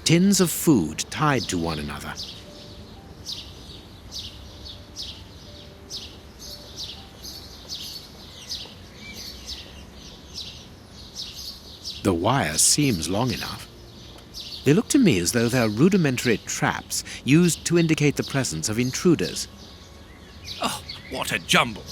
Tins of food tied to one another. The wire seems long enough. They look to me as though they're rudimentary traps used to indicate the presence of intruders. Oh, what a jumble!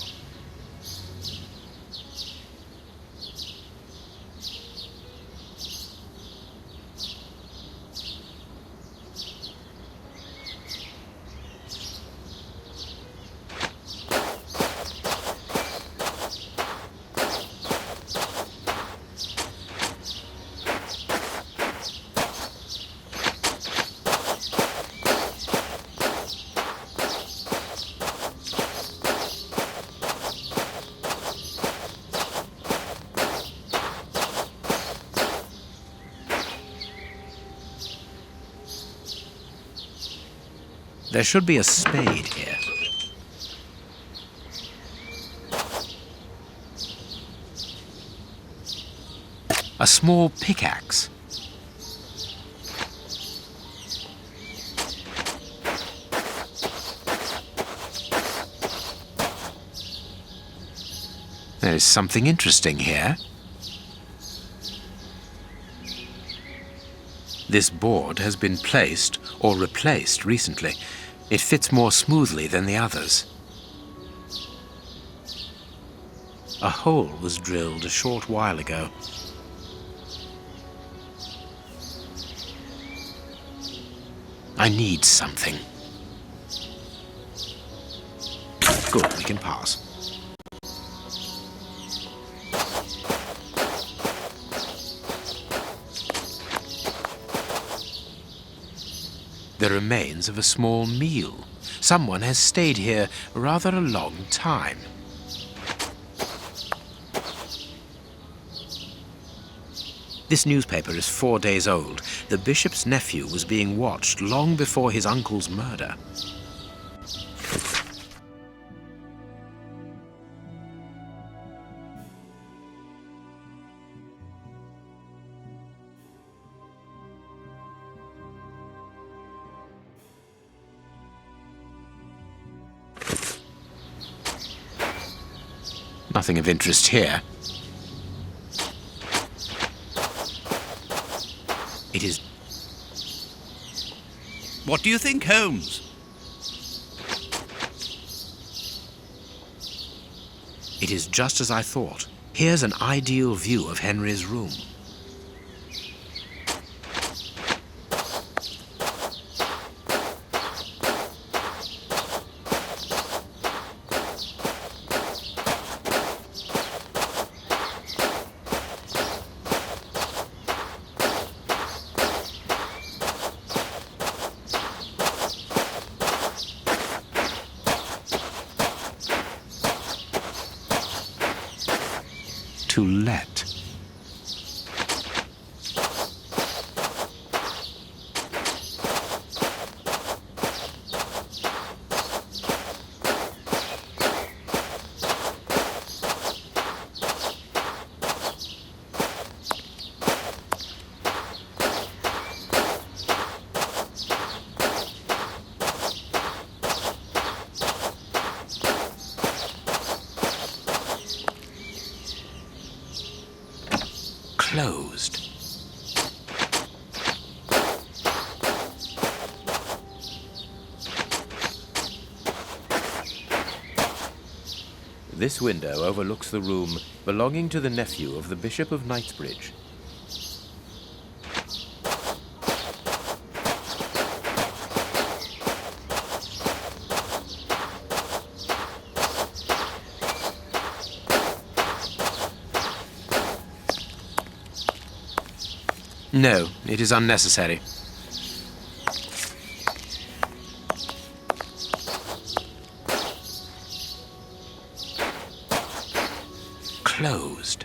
There should be a spade here. A small pickaxe. There is something interesting here. This board has been placed or replaced recently. It fits more smoothly than the others. A hole was drilled a short while ago. I need something. Good, we can pass. The remains of a small meal. Someone has stayed here rather a long time. This newspaper is 4 days old. The bishop's nephew was being watched long before his uncle's murder. Nothing of interest here. It is... What do you think, Holmes? It is just as I thought. Here's an ideal view of Henry's room. To let. Closed. This window overlooks the room belonging to the nephew of the Bishop of Knightsbridge. No, it is unnecessary. Closed.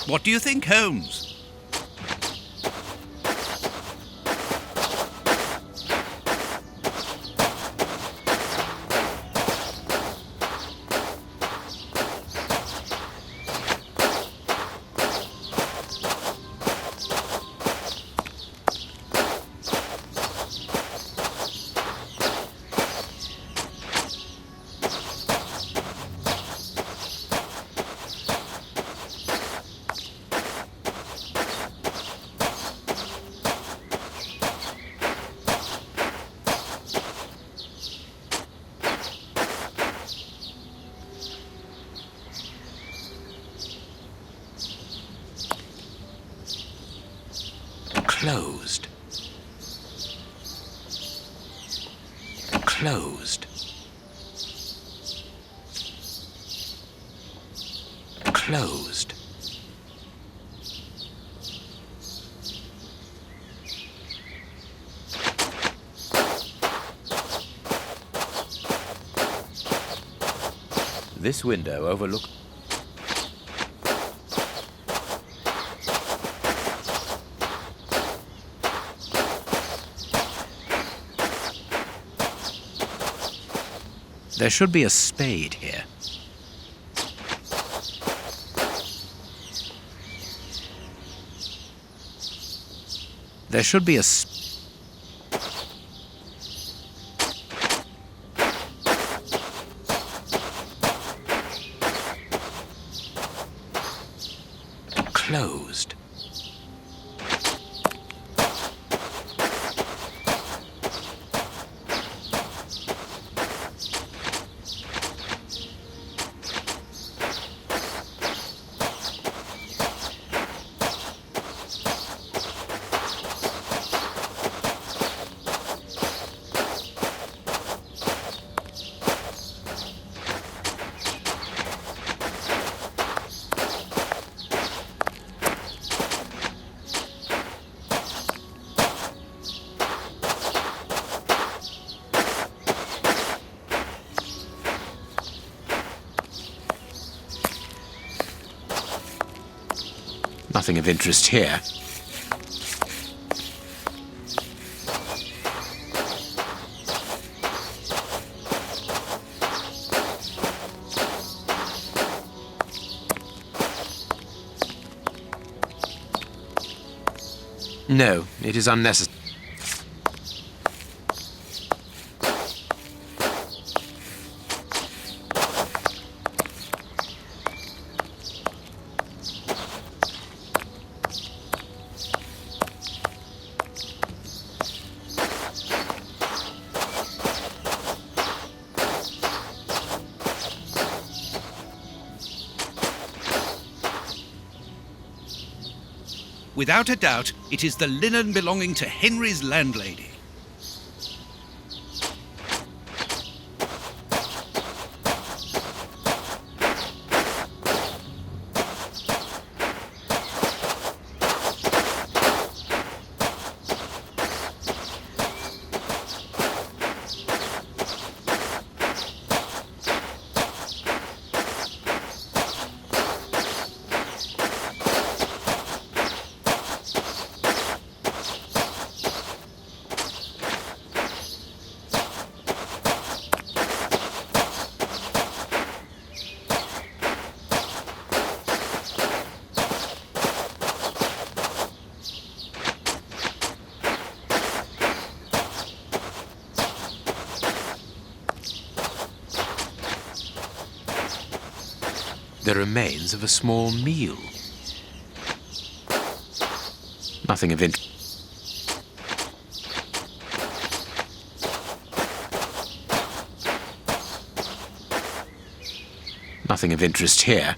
What do you think, Holmes? Closed. Closed. Closed. This window overlooks... There should be a spade here. There should be a closed. Nothing of interest here. No, it is unnecessary. Without a doubt, it is the linen belonging to Henry's landlady. The remains of a small meal. Nothing of interest. Nothing of interest here.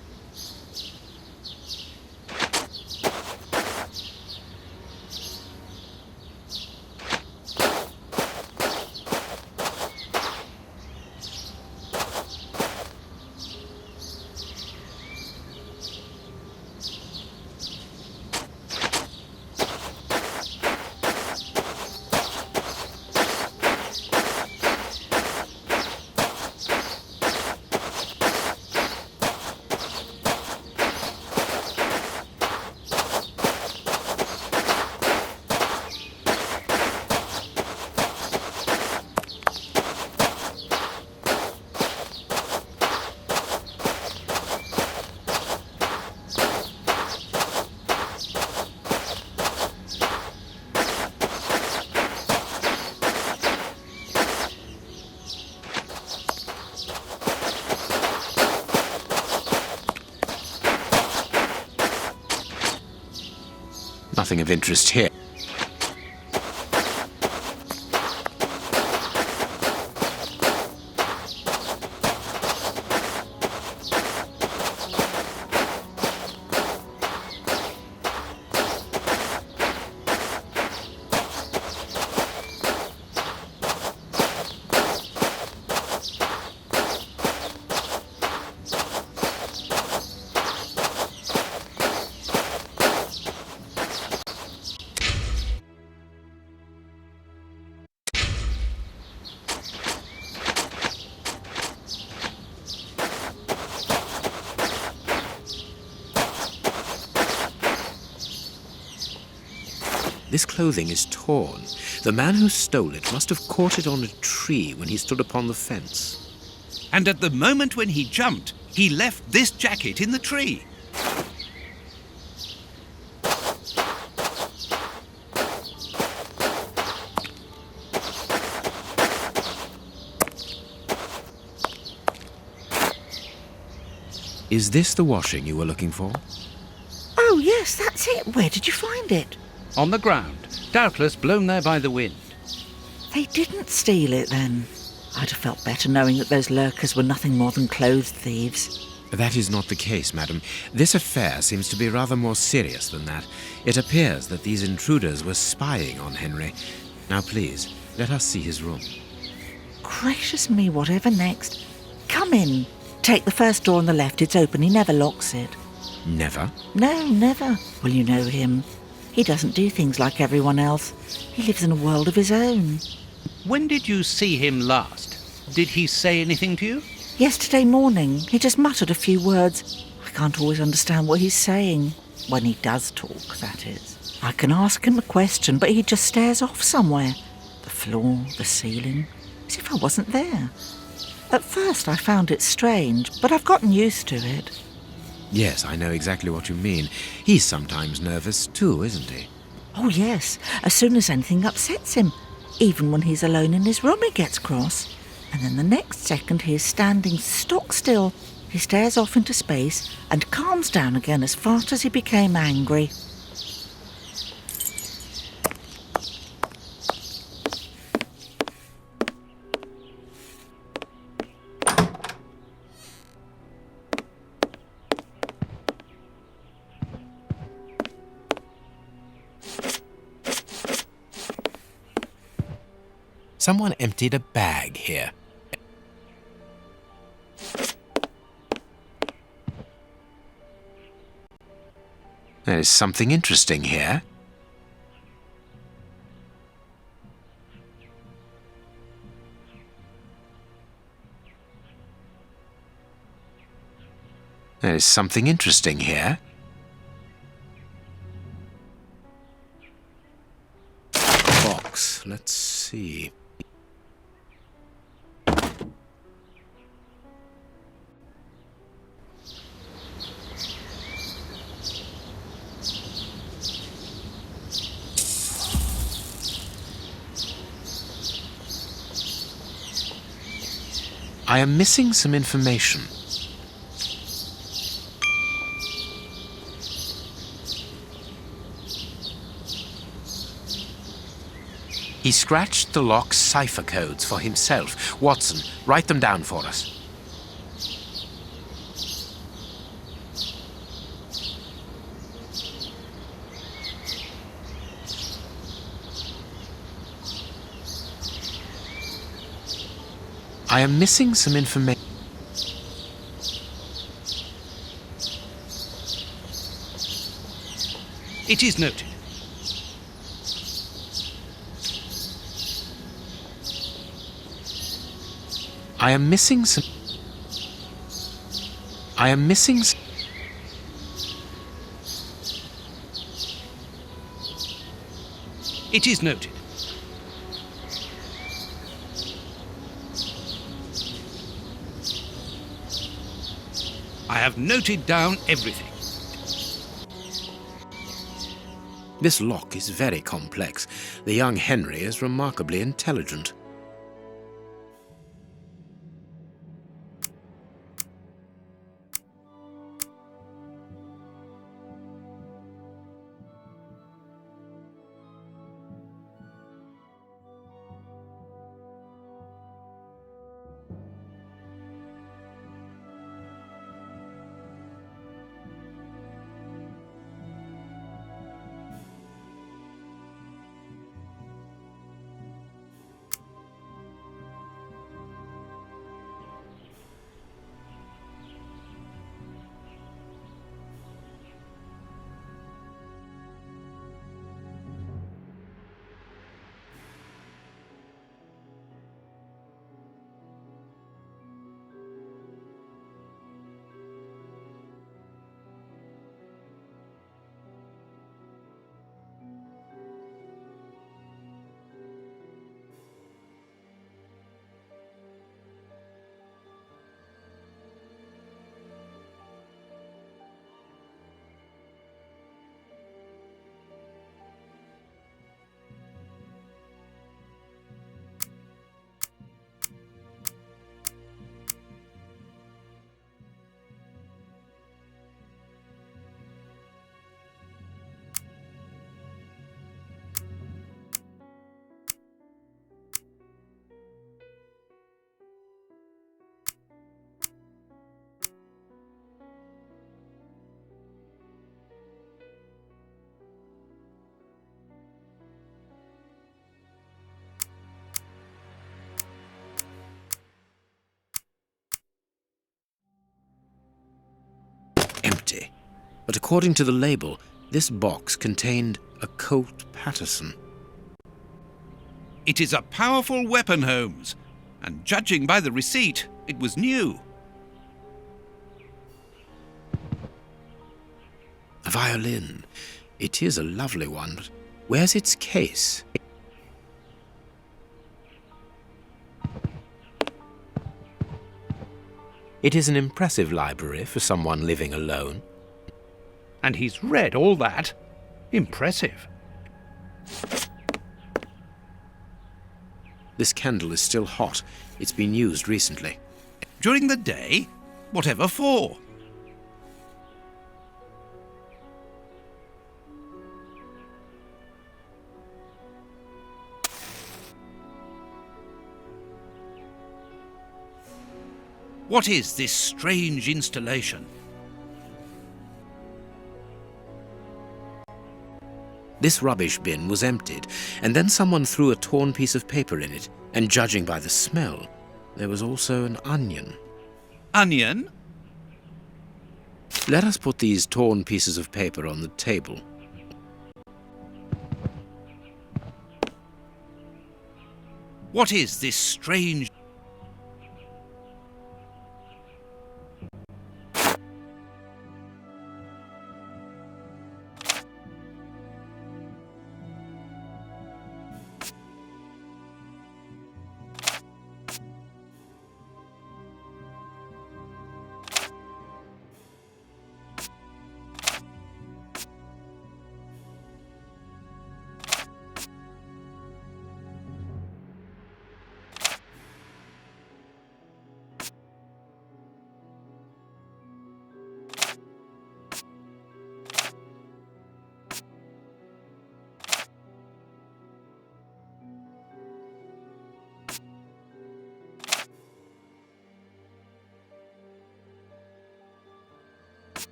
Nothing of interest here. This clothing is torn. The man who stole it must have caught it on a tree when he stood upon the fence. And at the moment when he jumped, he left this jacket in the tree. Is this the washing you were looking for? Oh, yes, that's it. Where did you find it? On the ground, doubtless blown there by the wind. They didn't steal it, then. I'd have felt better knowing that those lurkers were nothing more than clothes thieves. That is not the case, madam. This affair seems to be rather more serious than that. It appears that these intruders were spying on Henry. Now, please, let us see his room. Gracious me, whatever next? Come in. Take the first door on the left. It's open. He never locks it. Never? No, never. Well, you know him. He doesn't do things like everyone else. He lives in a world of his own. When did you see him last? Did he say anything to you? Yesterday morning. He just muttered a few words. I can't always understand what he's saying. When he does talk, that is. I can ask him a question, but he just stares off somewhere. The floor, the ceiling, as if I wasn't there. At first I found it strange, but I've gotten used to it. Yes, I know exactly what you mean. He's sometimes nervous too, isn't he? Oh, yes. As soon as anything upsets him. Even when he's alone in his room, he gets cross. And then the next second he is standing stock still. He stares off into space and calms down again as fast as he became angry. Someone emptied a bag here. There is something interesting here. There is something interesting here. Box. Let's see. I am missing some information. He scratched the lock's cipher codes for himself. Watson, write them down for us. I am missing some information. It is noted. I am missing some... I am missing some... It is noted. I have noted down everything. This lock is very complex. The young Henry is remarkably intelligent. Empty. But according to the label, this box contained a Colt Patterson. It is a powerful weapon, Holmes, and judging by the receipt, it was new. A violin. It is a lovely one, but where's its case? It is an impressive library for someone living alone. And he's read all that. Impressive. This candle is still hot. It's been used recently. During the day? Whatever for? What is this strange installation? This rubbish bin was emptied, and then someone threw a torn piece of paper in it. And judging by the smell, there was also an onion. Onion? Let us put these torn pieces of paper on the table. What is this strange...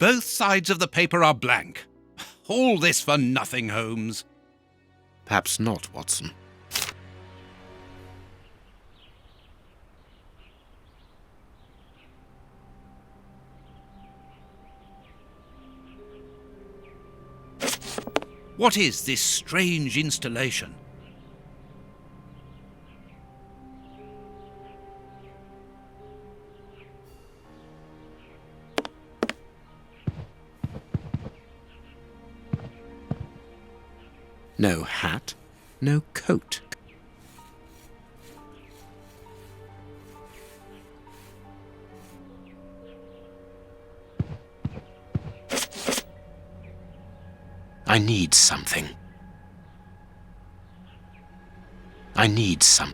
Both sides of the paper are blank. All this for nothing, Holmes. Perhaps not, Watson. What is this strange installation? No hat, no coat. I need something. I need some.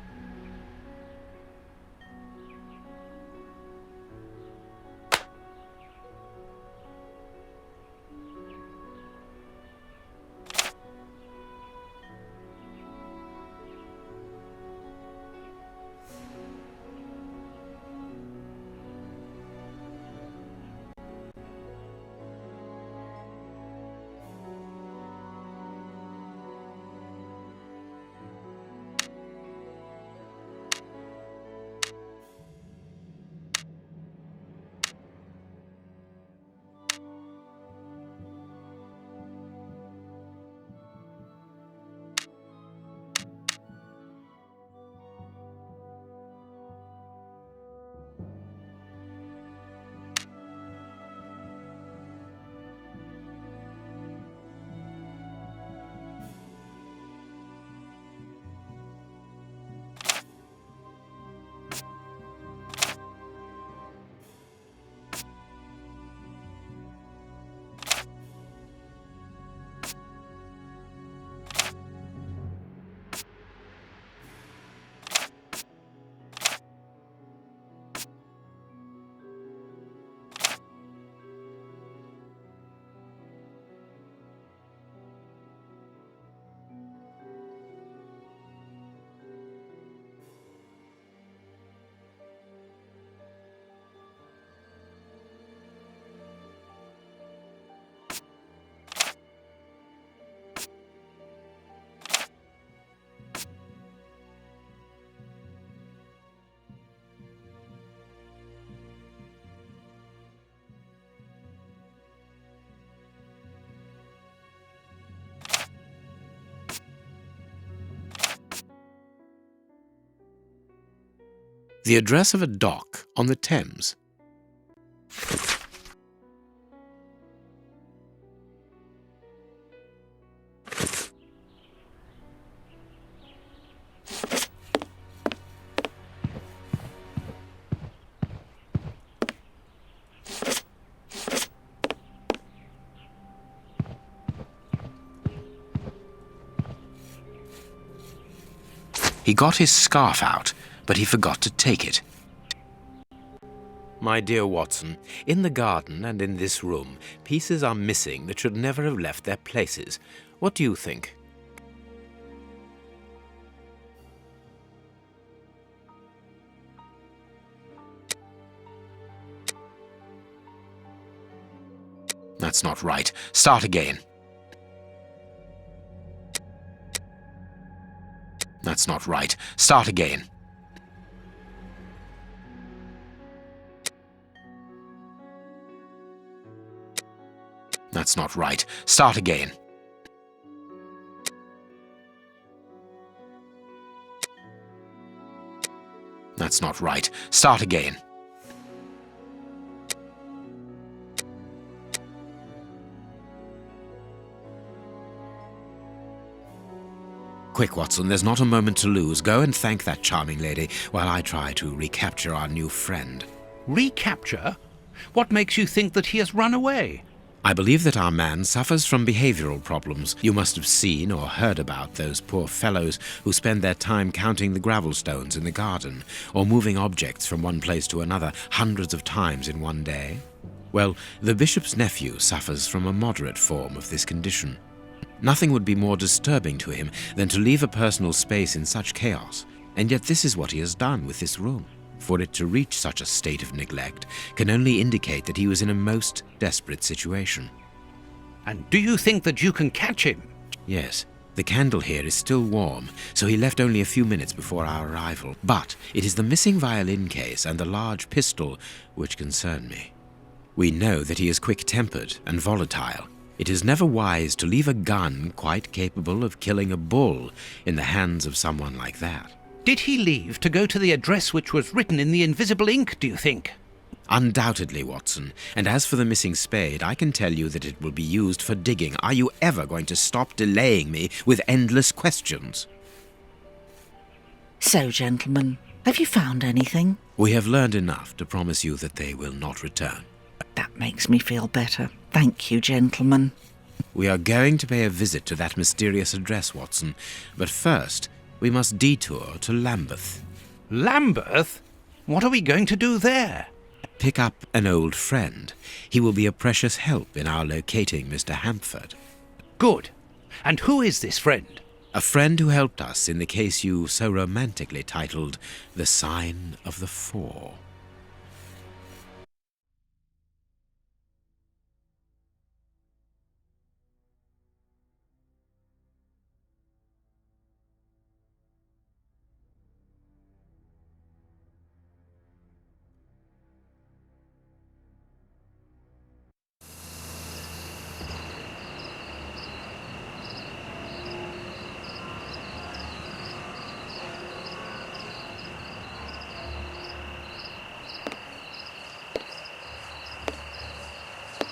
The address of a dock on the Thames. He got his scarf out, but he forgot to take it. My dear Watson, in the garden and in this room, pieces are missing that should never have left their places. What do you think? That's not right. Start again. That's not right. Start again. That's not right. Start again. That's not right. Start again. Quick, Watson, there's not a moment to lose. Go and thank that charming lady while I try to recapture our new friend. Recapture? What makes you think that he has run away? I believe that our man suffers from behavioral problems. You must have seen or heard about those poor fellows who spend their time counting the gravel stones in the garden, or moving objects from one place to another hundreds of times in one day. Well, the bishop's nephew suffers from a moderate form of this condition. Nothing would be more disturbing to him than to leave a personal space in such chaos, and yet this is what he has done with this room. For it to reach such a state of neglect can only indicate that he was in a most desperate situation. And do you think that you can catch him? Yes. The candle here is still warm, so he left only a few minutes before our arrival. But it is the missing violin case and the large pistol which concern me. We know that he is quick-tempered and volatile. It is never wise to leave a gun quite capable of killing a bull in the hands of someone like that. Did he leave to go to the address which was written in the invisible ink, do you think? Undoubtedly, Watson. And as for the missing spade, I can tell you that it will be used for digging. Are you ever going to stop delaying me with endless questions? So, gentlemen, have you found anything? We have learned enough to promise you that they will not return. That makes me feel better. Thank you, gentlemen. We are going to pay a visit to that mysterious address, Watson. But first, we must detour to Lambeth. Lambeth? What are we going to do there? Pick up an old friend. He will be a precious help in our locating Mr. Hampford. Good. And who is this friend? A friend who helped us in the case you so romantically titled The Sign of the Four.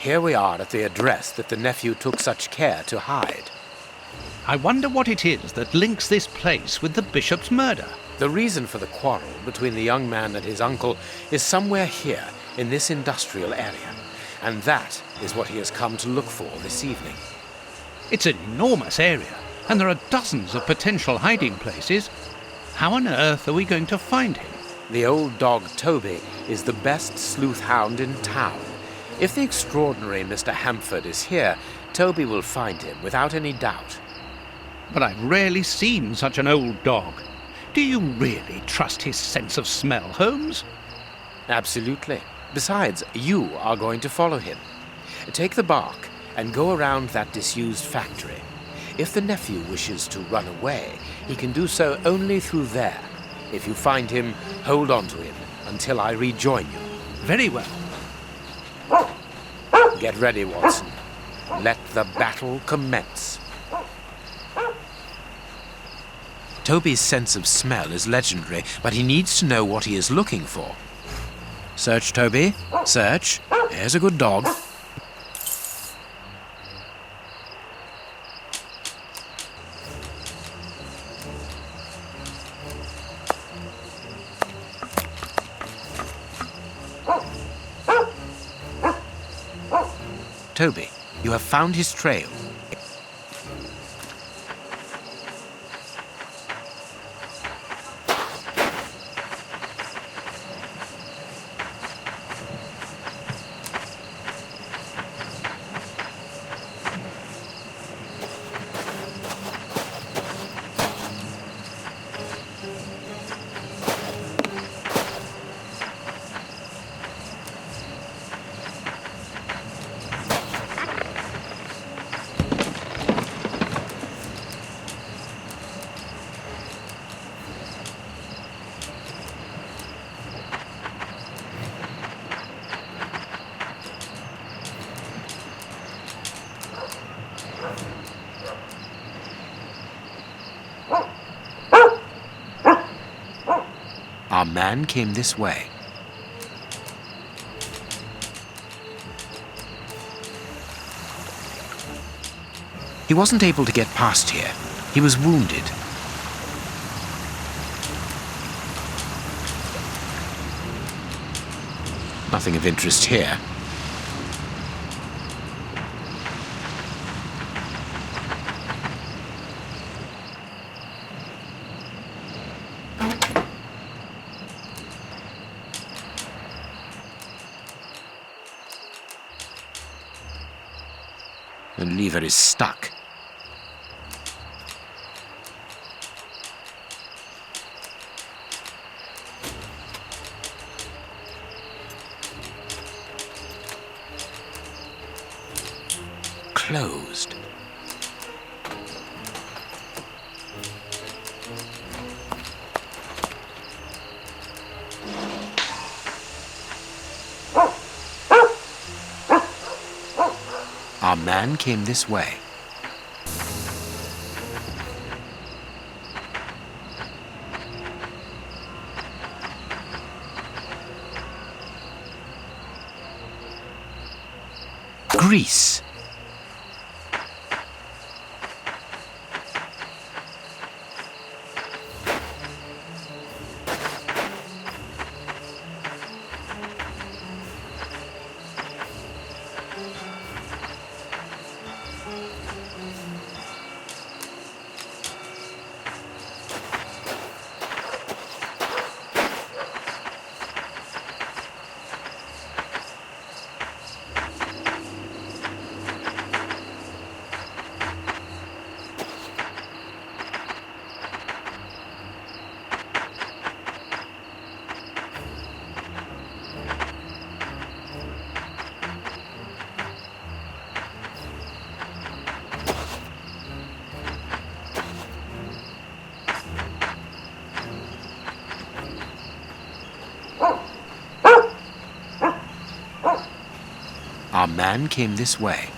Here we are at the address that the nephew took such care to hide. I wonder what it is that links this place with the bishop's murder. The reason for the quarrel between the young man and his uncle is somewhere here in this industrial area, and that is what he has come to look for this evening. It's an enormous area, and there are dozens of potential hiding places. How on earth are we going to find him? The old dog Toby is the best sleuth hound in town. If the extraordinary Mr. Hampford is here, Toby will find him without any doubt. But I've rarely seen such an old dog. Do you really trust his sense of smell, Holmes? Absolutely. Besides, you are going to follow him. Take the bark and go around that disused factory. If the nephew wishes to run away, he can do so only through there. If you find him, hold on to him until I rejoin you. Very well. Get ready, Watson. Let the battle commence. Toby's sense of smell is legendary, but he needs to know what he is looking for. Search, Toby. Search. Here's a good dog. Toby, you have found his trail. Our man came this way. He wasn't able to get past here. He was wounded. Nothing of interest here. The lever is stuck. Closed. Our man came this way. Greece. Our man came this way.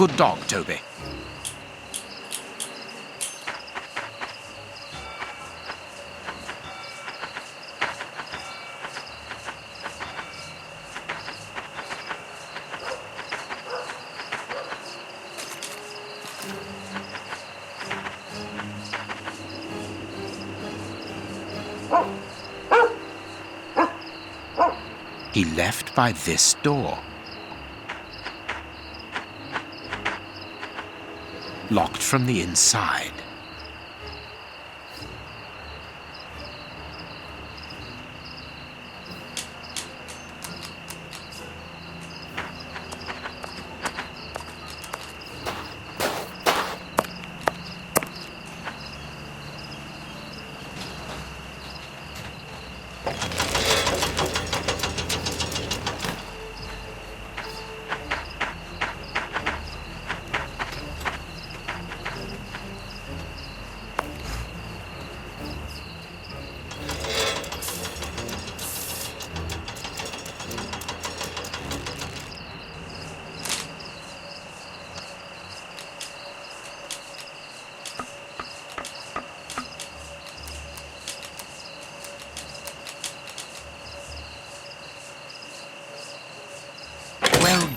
Good dog, Toby. He left by this door. Locked from the inside.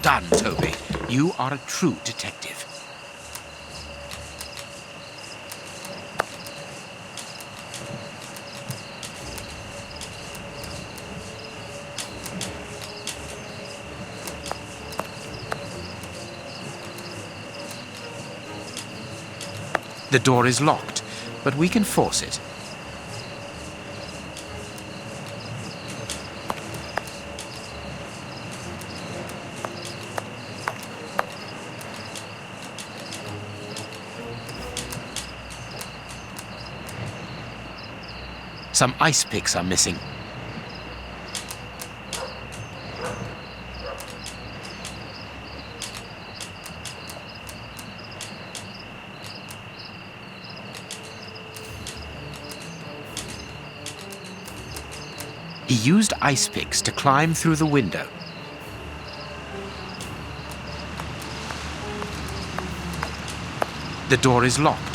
done, Toby. You are a true detective. The door is locked, but we can force it. Some ice picks are missing. He used ice picks to climb through the window. The door is locked.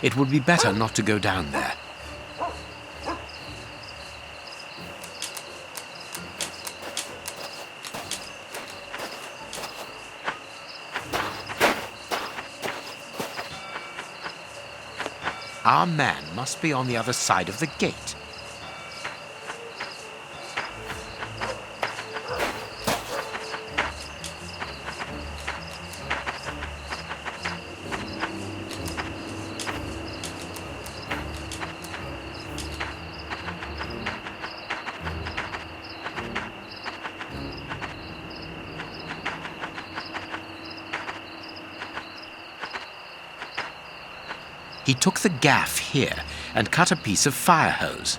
It would be better not to go down there. Our man must be on the other side of the gate. He took the gaff here and cut a piece of fire hose.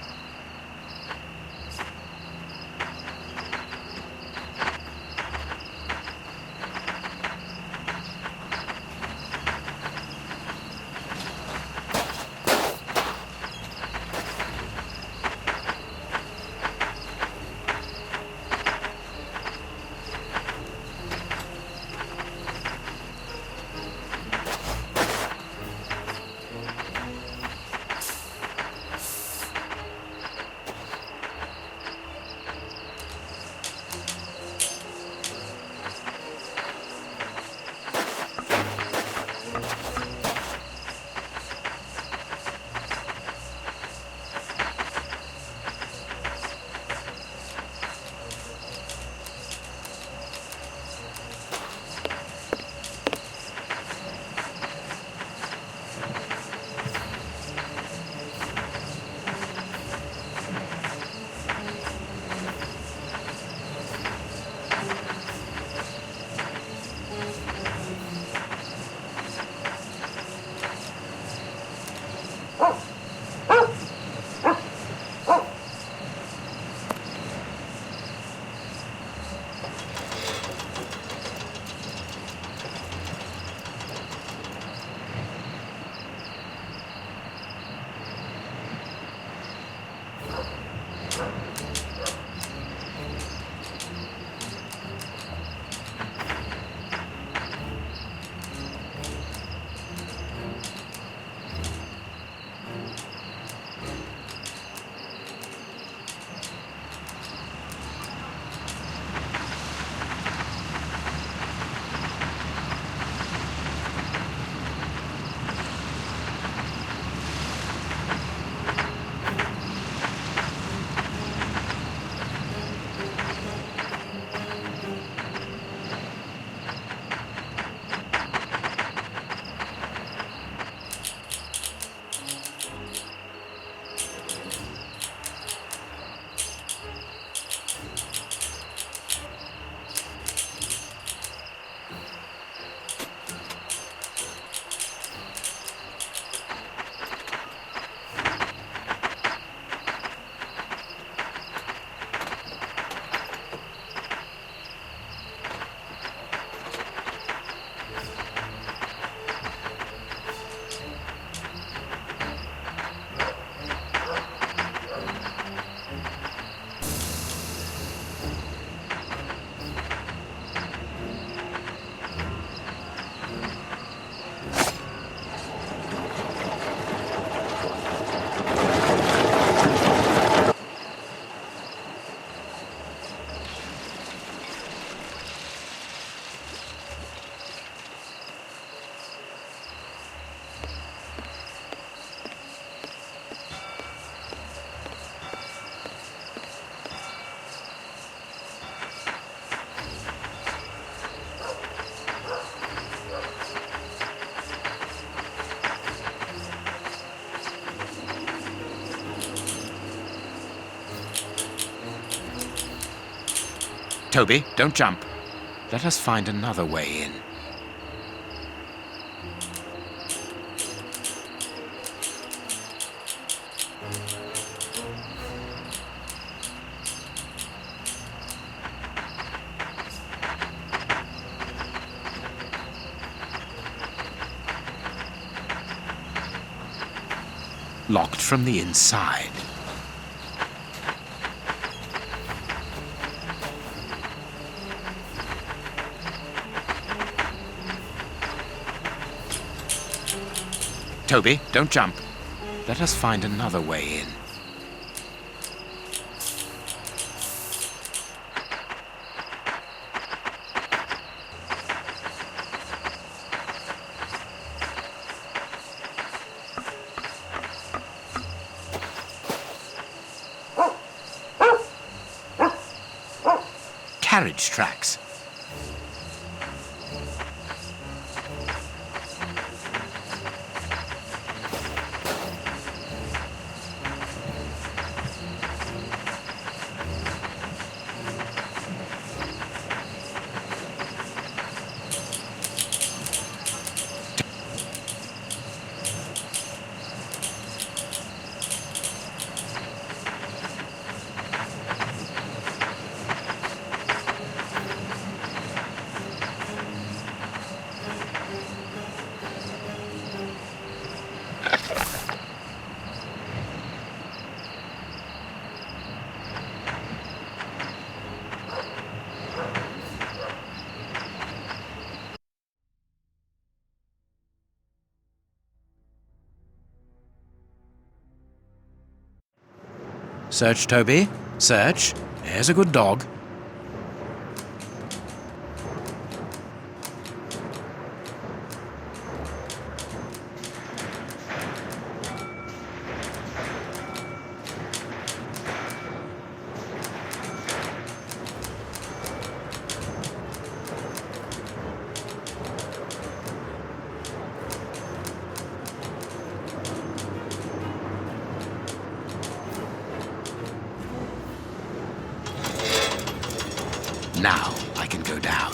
Toby, don't jump. Let us find another way in. Locked from the inside. Toby, don't jump. Let us find another way in. Carriage tracks. Search, Toby. Search. There's a good dog. Now I can go down.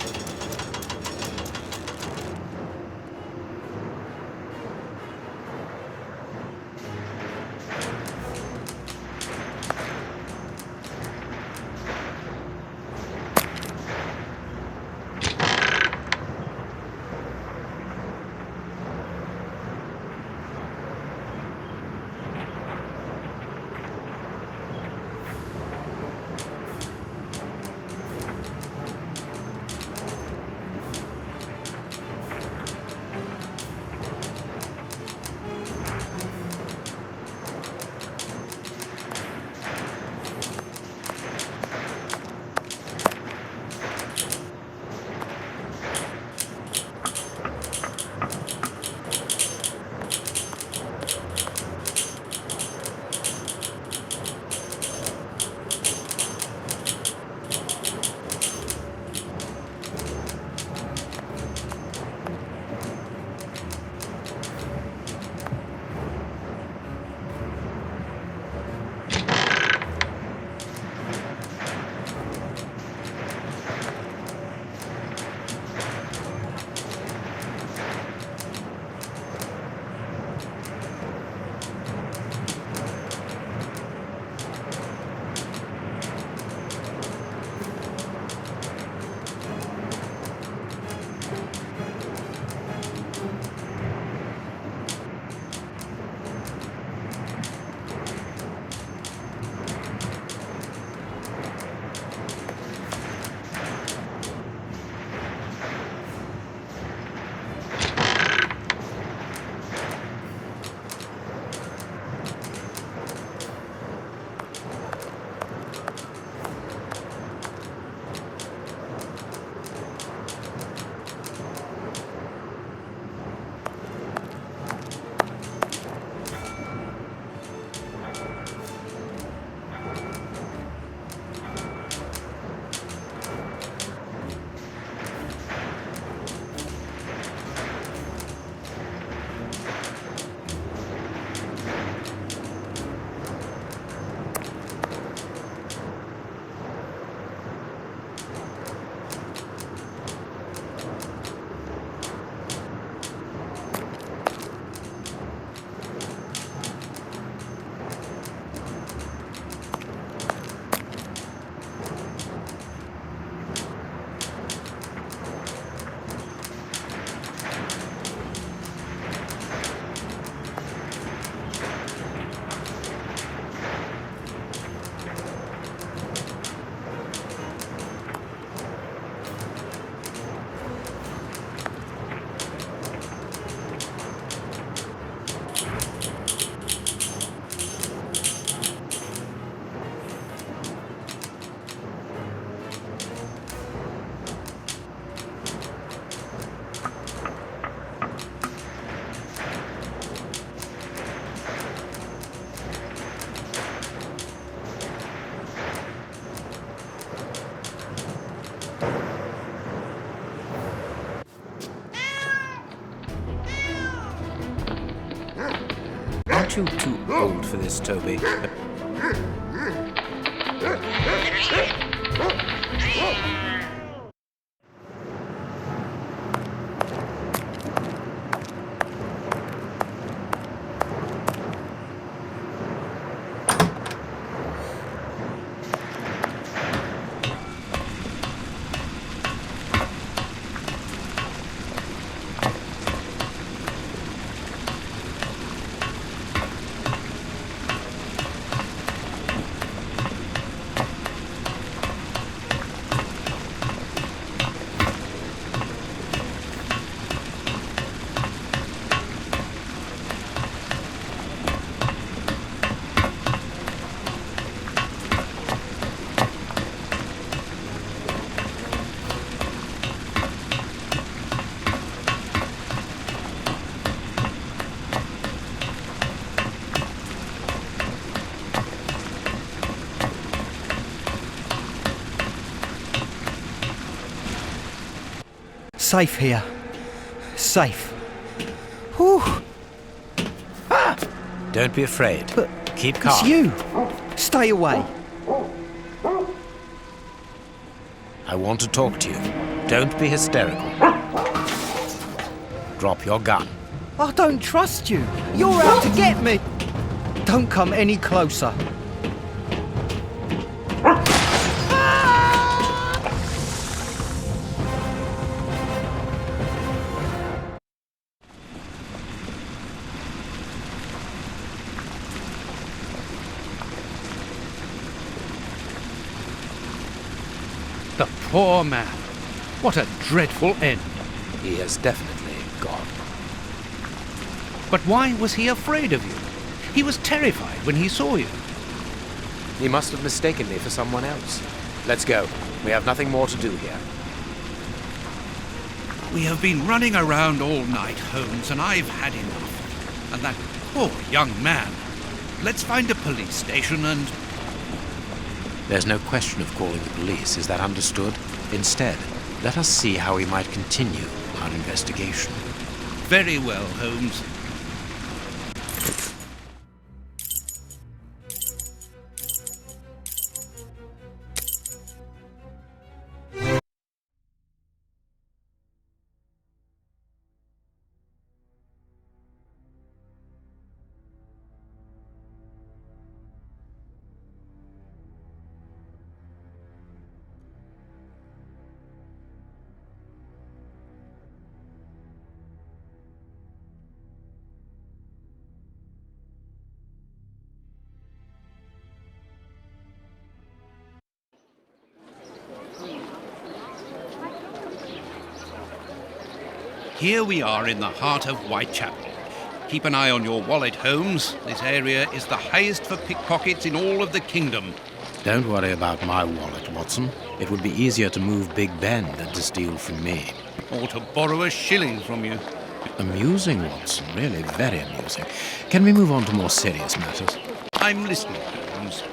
feel too old for this, Toby. Safe here. Safe. Whew. Ah! Don't be afraid. But keep calm. it's you. Stay away. I want to talk to you. Don't be hysterical. Drop your gun. I don't trust you. You're out to get me. Don't come any closer. The poor man. What a dreadful end. He has definitely gone. But why was he afraid of you? He was terrified when he saw you. He must have mistaken me for someone else. Let's go. We have nothing more to do here. We have been running around all night, Holmes, and I've had enough. And that poor young man. Let's find a police station and... There's no question of calling the police, is that understood? Instead, let us see how we might continue our investigation. Very well, Holmes. Here we are in the heart of Whitechapel. Keep an eye on your wallet, Holmes. This area is the highest for pickpockets in all of the kingdom. Don't worry about my wallet, Watson. It would be easier to move Big Ben than to steal from me. Or to borrow a shilling from you. Amusing, Watson. Really very amusing. Can we move on to more serious matters? I'm listening, Holmes.